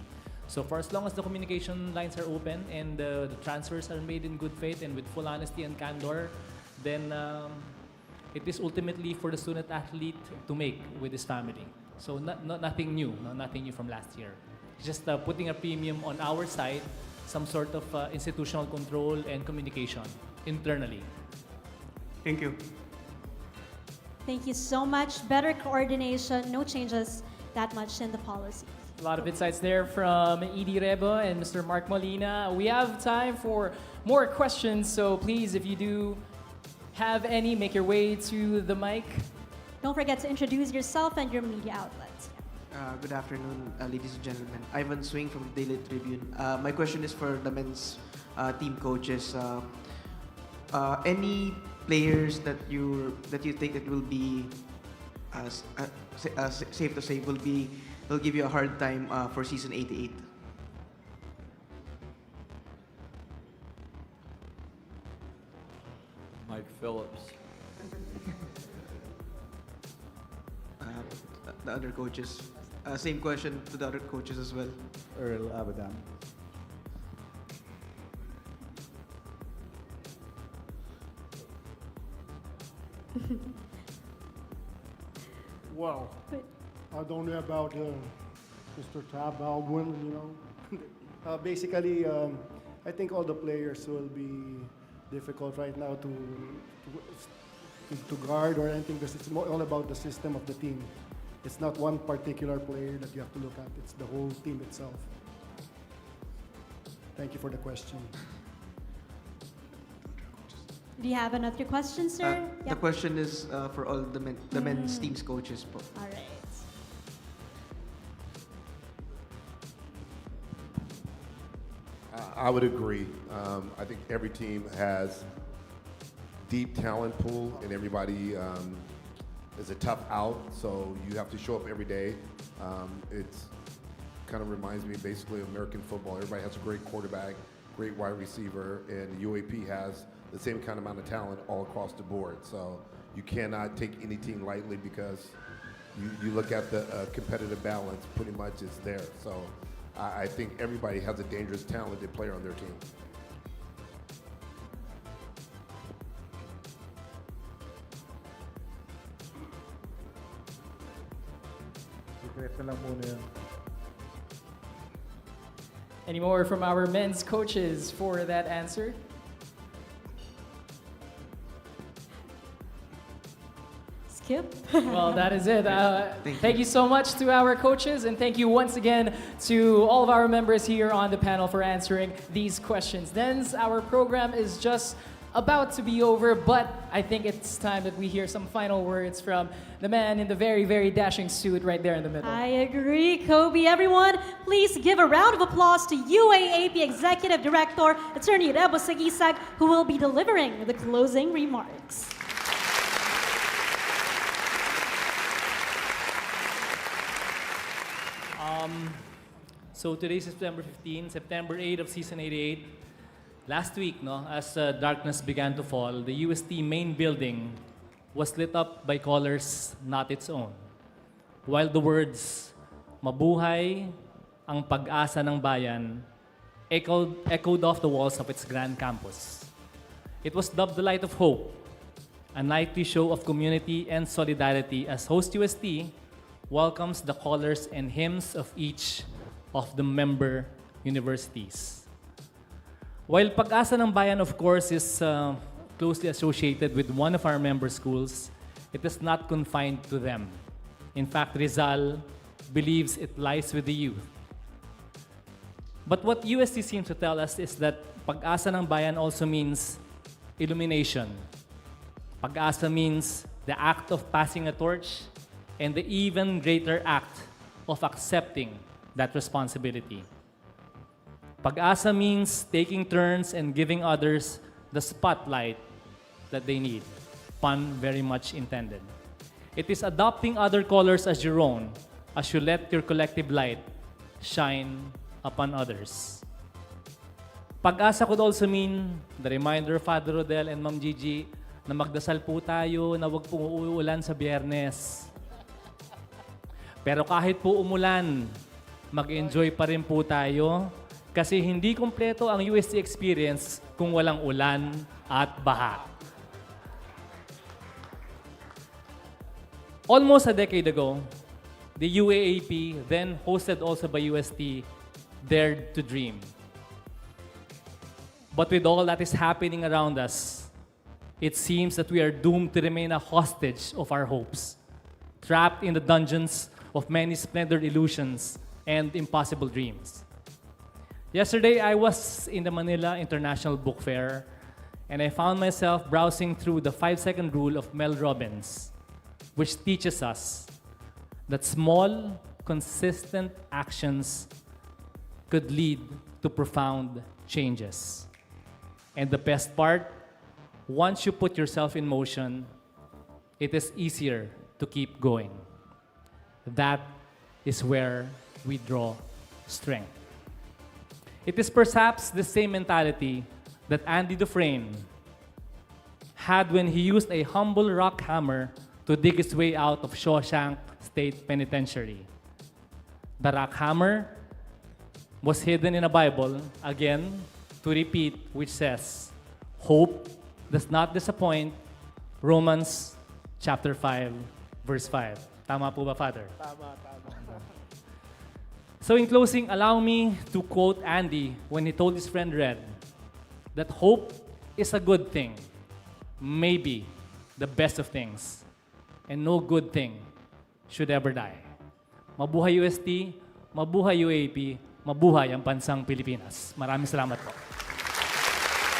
So for as long as the communication lines are open and the transfers are made in good faith and with full honesty and candor, then it is ultimately for the student athlete to make with his family. So nothing new, nothing new from last year. Just putting a premium on our side, some sort of institutional control and communication internally.
Thank you.
Thank you so much. Better coordination, no changes that much in the policy.
A lot of insights there from Edie Rebo and Mr. Mark Molina. We have time for more questions, so please, if you do have any, make your way to the mic.
Don't forget to introduce yourself and your media outlets.
Good afternoon, ladies and gentlemen. Ivan Swing from the Daily Tribune. My question is for the men's team coaches. Any players that you think it will be safe to say will give you a hard time for season 88?
Mike Phillips.
The other coaches. Same question to the other coaches as well.
Earl Abadan.
Well, I don't know about Mr. Tab Alwin, basically, I think all the players will be difficult right now to guard or anything because it's all about the system of the team. It's not one particular player that you have to look at. It's the whole team itself. Thank you for the question.
Do you have another question, sir?
The question is for all the men's teams coaches po.
All right.
I would agree. I think every team has deep talent pool, and everybody is a tough out. So you have to show up every day. It's kind of reminds me basically of American football. Everybody has a great quarterback, great wide receiver, and UAP has the same kind of amount of talent all across the board. So you cannot take any team lightly because you look at the competitive balance, pretty much it's there. So I think everybody has a dangerous, talented player on their team.
Secret na lang muna yun.
Any more from our men's coaches for that answer?
Skip.
Well, that is it. Thank you so much to our coaches, and thank you once again to all of our members here on the panel for answering these questions. Then our program is just about to be over, but I think it's time that we hear some final words from the man in the very, very dashing suit right there in the middle.
I agree, Kobe. Everyone, please give a round of applause to UAAP Executive Director, Attorney Rebo Sagisag, who will be delivering the closing remarks.
So today is September 15, September 8 of season 88. Last week, no, as darkness began to fall, the UST main building was lit up by colors not its own. While the words, "Mabuhay ang pag-asa ng bayan," echoed off the walls of its grand campus. It was dubbed the Light of Hope, a nightly show of community and solidarity as Host UST welcomes the colors and hymns of each of the member universities. While Pag-asa ng Bayan, of course, is closely associated with one of our member schools, it is not confined to them. In fact, Rizal believes it lies with the youth. But what UST seems to tell us is that Pag-asa ng Bayan also means illumination. Pag-asa means the act of passing a torch and the even greater act of accepting that responsibility. Pag-asa means taking turns and giving others the spotlight that they need. Pun very much intended. It is adopting other colors as your own as you let your collective light shine upon others. Pag-asa could also mean the reminder of Father Rodel and Ma'am Gigi na magdasal po tayo na wag pong uulan sa Biyernes. Pero kahit po umulan, mag-enjoy pa rin po tayo kasi hindi kumpleto ang UST experience kung walang ulan at baha. Almost a decade ago, the UAAP, then hosted also by UST, dared to dream. But with all that is happening around us, it seems that we are doomed to remain a hostage of our hopes, trapped in the dungeons of many splendid illusions and impossible dreams. Yesterday, I was in the Manila International Book Fair, and I found myself browsing through the 5-second rule of Mel Robbins, which teaches us that small, consistent actions could lead to profound changes. And the best part, once you put yourself in motion, it is easier to keep going. That is where we draw strength. It is perhaps the same mentality that Andy Dufresne had when he used a humble rock hammer to dig his way out of Shawshank State Penitentiary. The rock hammer was hidden in a Bible, again, to repeat, which says, "Hope does not disappoint," Romans chapter 5, verse 5. Tama po ba, Father?
Tama.
So in closing, allow me to quote Andy when he told his friend Red that hope is a good thing, maybe the best of things, and no good thing should ever die. Mabuhay UST, mabuhay UAP, mabuhay ang bansang Pilipinas. Maraming salamat po.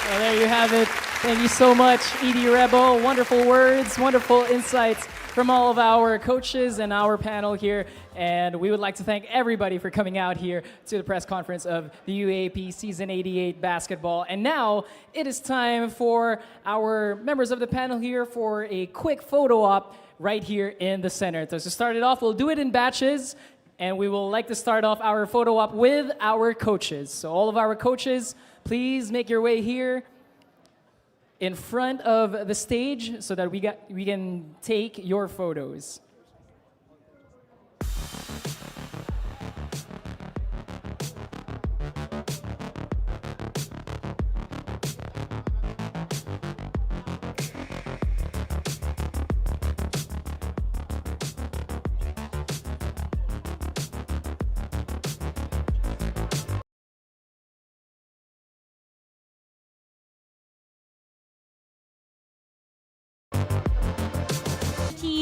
Well, there you have it. Thank you so much, Edie Rebo. Wonderful words, wonderful insights from all of our coaches and our panel here. And we would like to thank everybody for coming out here to the press conference of the UAAP Season 88 basketball. And now it is time for our members of the panel here for a quick photo op right here in the center. So to start it off, we'll do it in batches. And we will like to start off our photo op with our coaches. So all of our coaches, please make your way here in front of the stage so that we can take your photos.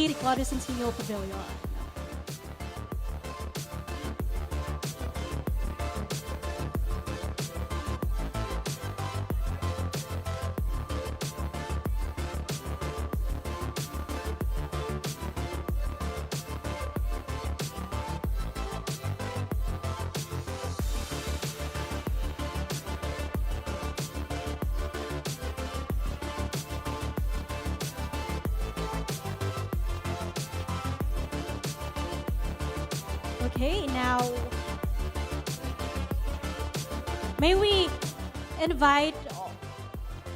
8 Claudio Centennial Pavilion. Okay, now may we invite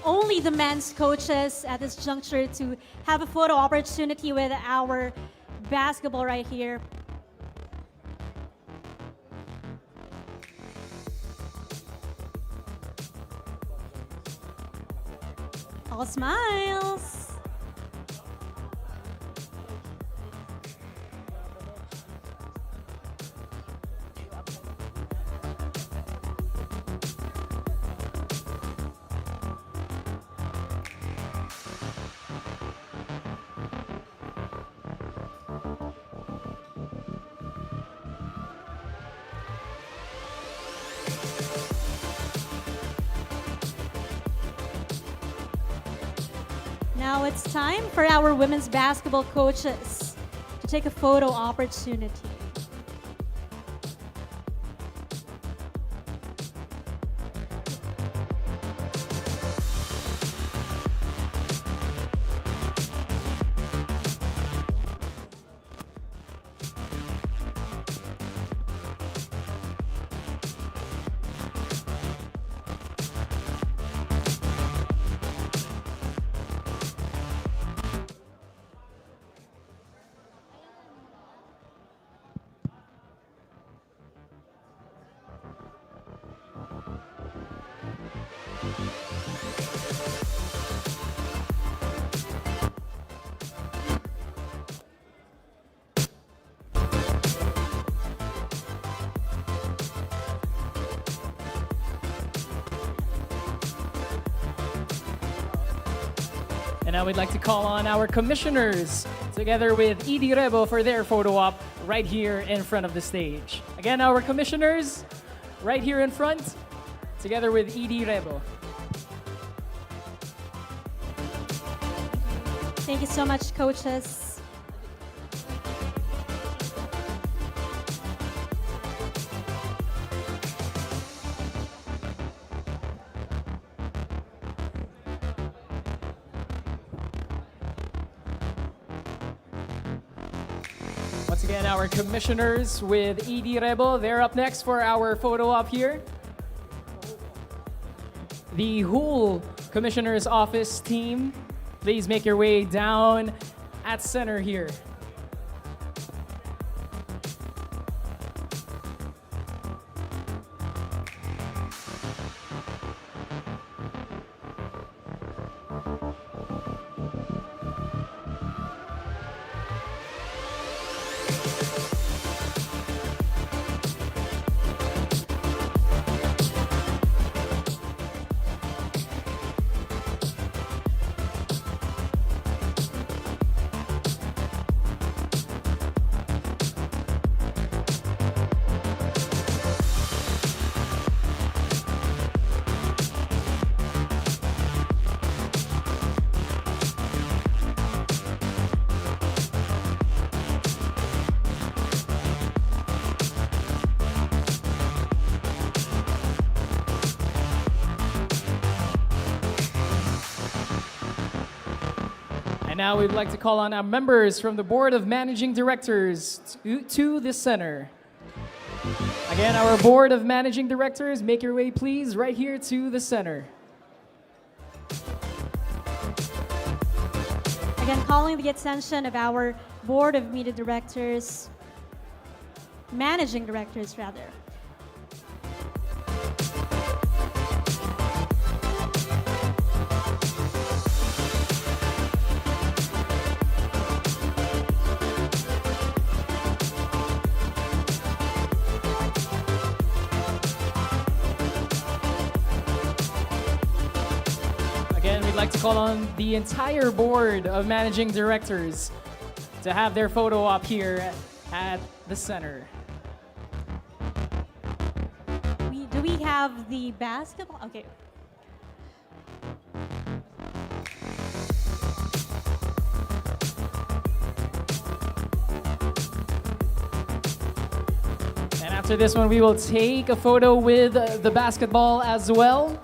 only the men's coaches at this juncture to have a photo opportunity with our basketball right here. All smiles. Now it's time for our women's basketball coaches to take a photo opportunity.
And now we'd like to call on our commissioners together with Edie Rebo for their photo op right here in front of the stage. Again, our commissioners right here in front together with Edie Rebo.
Thank you so much, coaches.
Once again, our commissioners with Edie Rebo, they're up next for our photo op here. The whole commissioner's office team, please make your way down at center here. And now we'd like to call on our members from the Board of Managing Directors to the center. Again, our Board of Managing Directors, make your way please right here to the center.
Again, calling the attention of our Board of Media Directors, Managing Directors rather.
Again, we'd like to call on the entire Board of Managing Directors to have their photo op here at the center.
Do we have the basketball? Okay.
And after this one, we will take a photo with the basketball as well.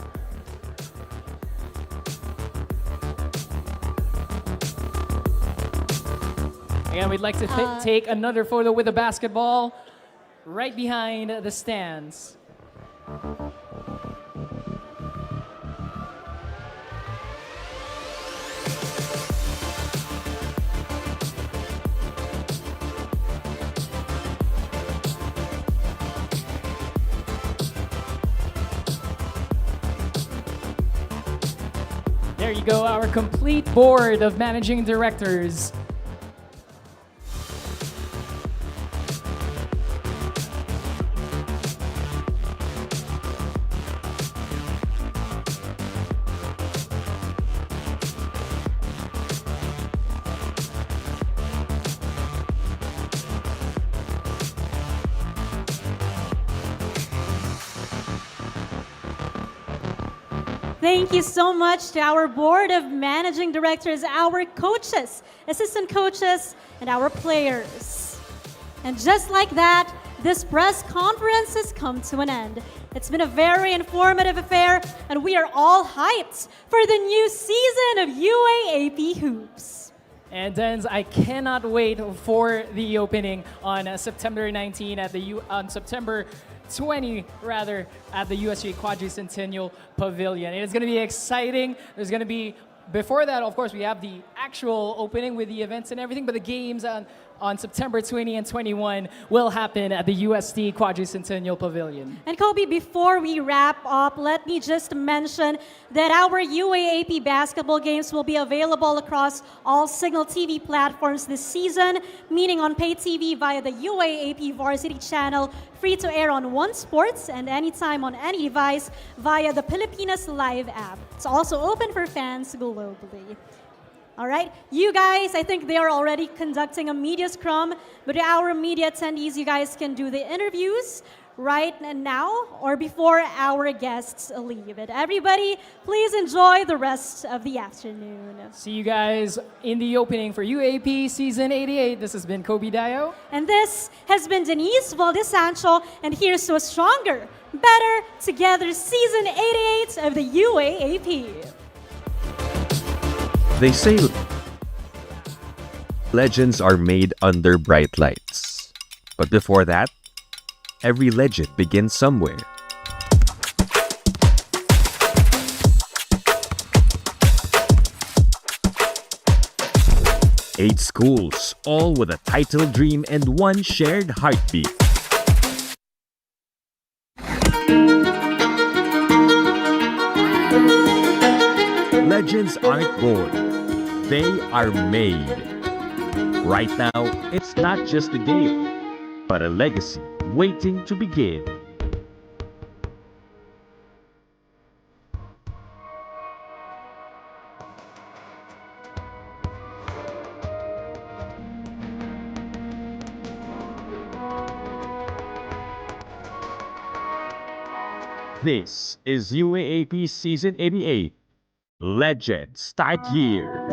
Again, we'd like to take another photo with the basketball right behind the stands. There you go, our complete board of managing directors.
Thank you so much to our board of managing directors, our coaches, assistant coaches, and our players. And just like that, this press conference has come to an end. It's been a very informative affair, and we are all hyped for the new season of UAAP Hoops.
And Denz, I cannot wait for the opening on September 19 at on September 20 rather at the USGA Quadricentennial Pavilion. It is going to be exciting. There's going to be, before that, of course, we have the actual opening with the events and everything, but the games on September 20 and 21 will happen at the USD Quadricentennial Pavilion.
And Kobe, before we wrap up, let me just mention that our UAAP basketball games will be available across all Signal TV platforms this season, meaning on pay TV via the UAAP Varsity channel, free to air on One Sports, and anytime on any device via the Pilipinas Live app. It's also open for fans globally. All right, you guys, I think they are already conducting a media scrum, but our media attendees, you guys can do the interviews right now or before our guests leave. And everybody, please enjoy the rest of the afternoon.
See you guys in the opening for UAP Season 88. This has been Kobe Dayo.
And this has been Denise Valdesancho, and here's to a stronger, better together Season 88 of the UAAP.
They say legends are made under bright lights. But before that, every legend begins somewhere. Eight schools, all with a title dream and one shared heartbeat. Legends aren't born, they are made. Right now, it's not just a game, but a legacy waiting to begin. This is UAAP Season 88. Legends Start Here.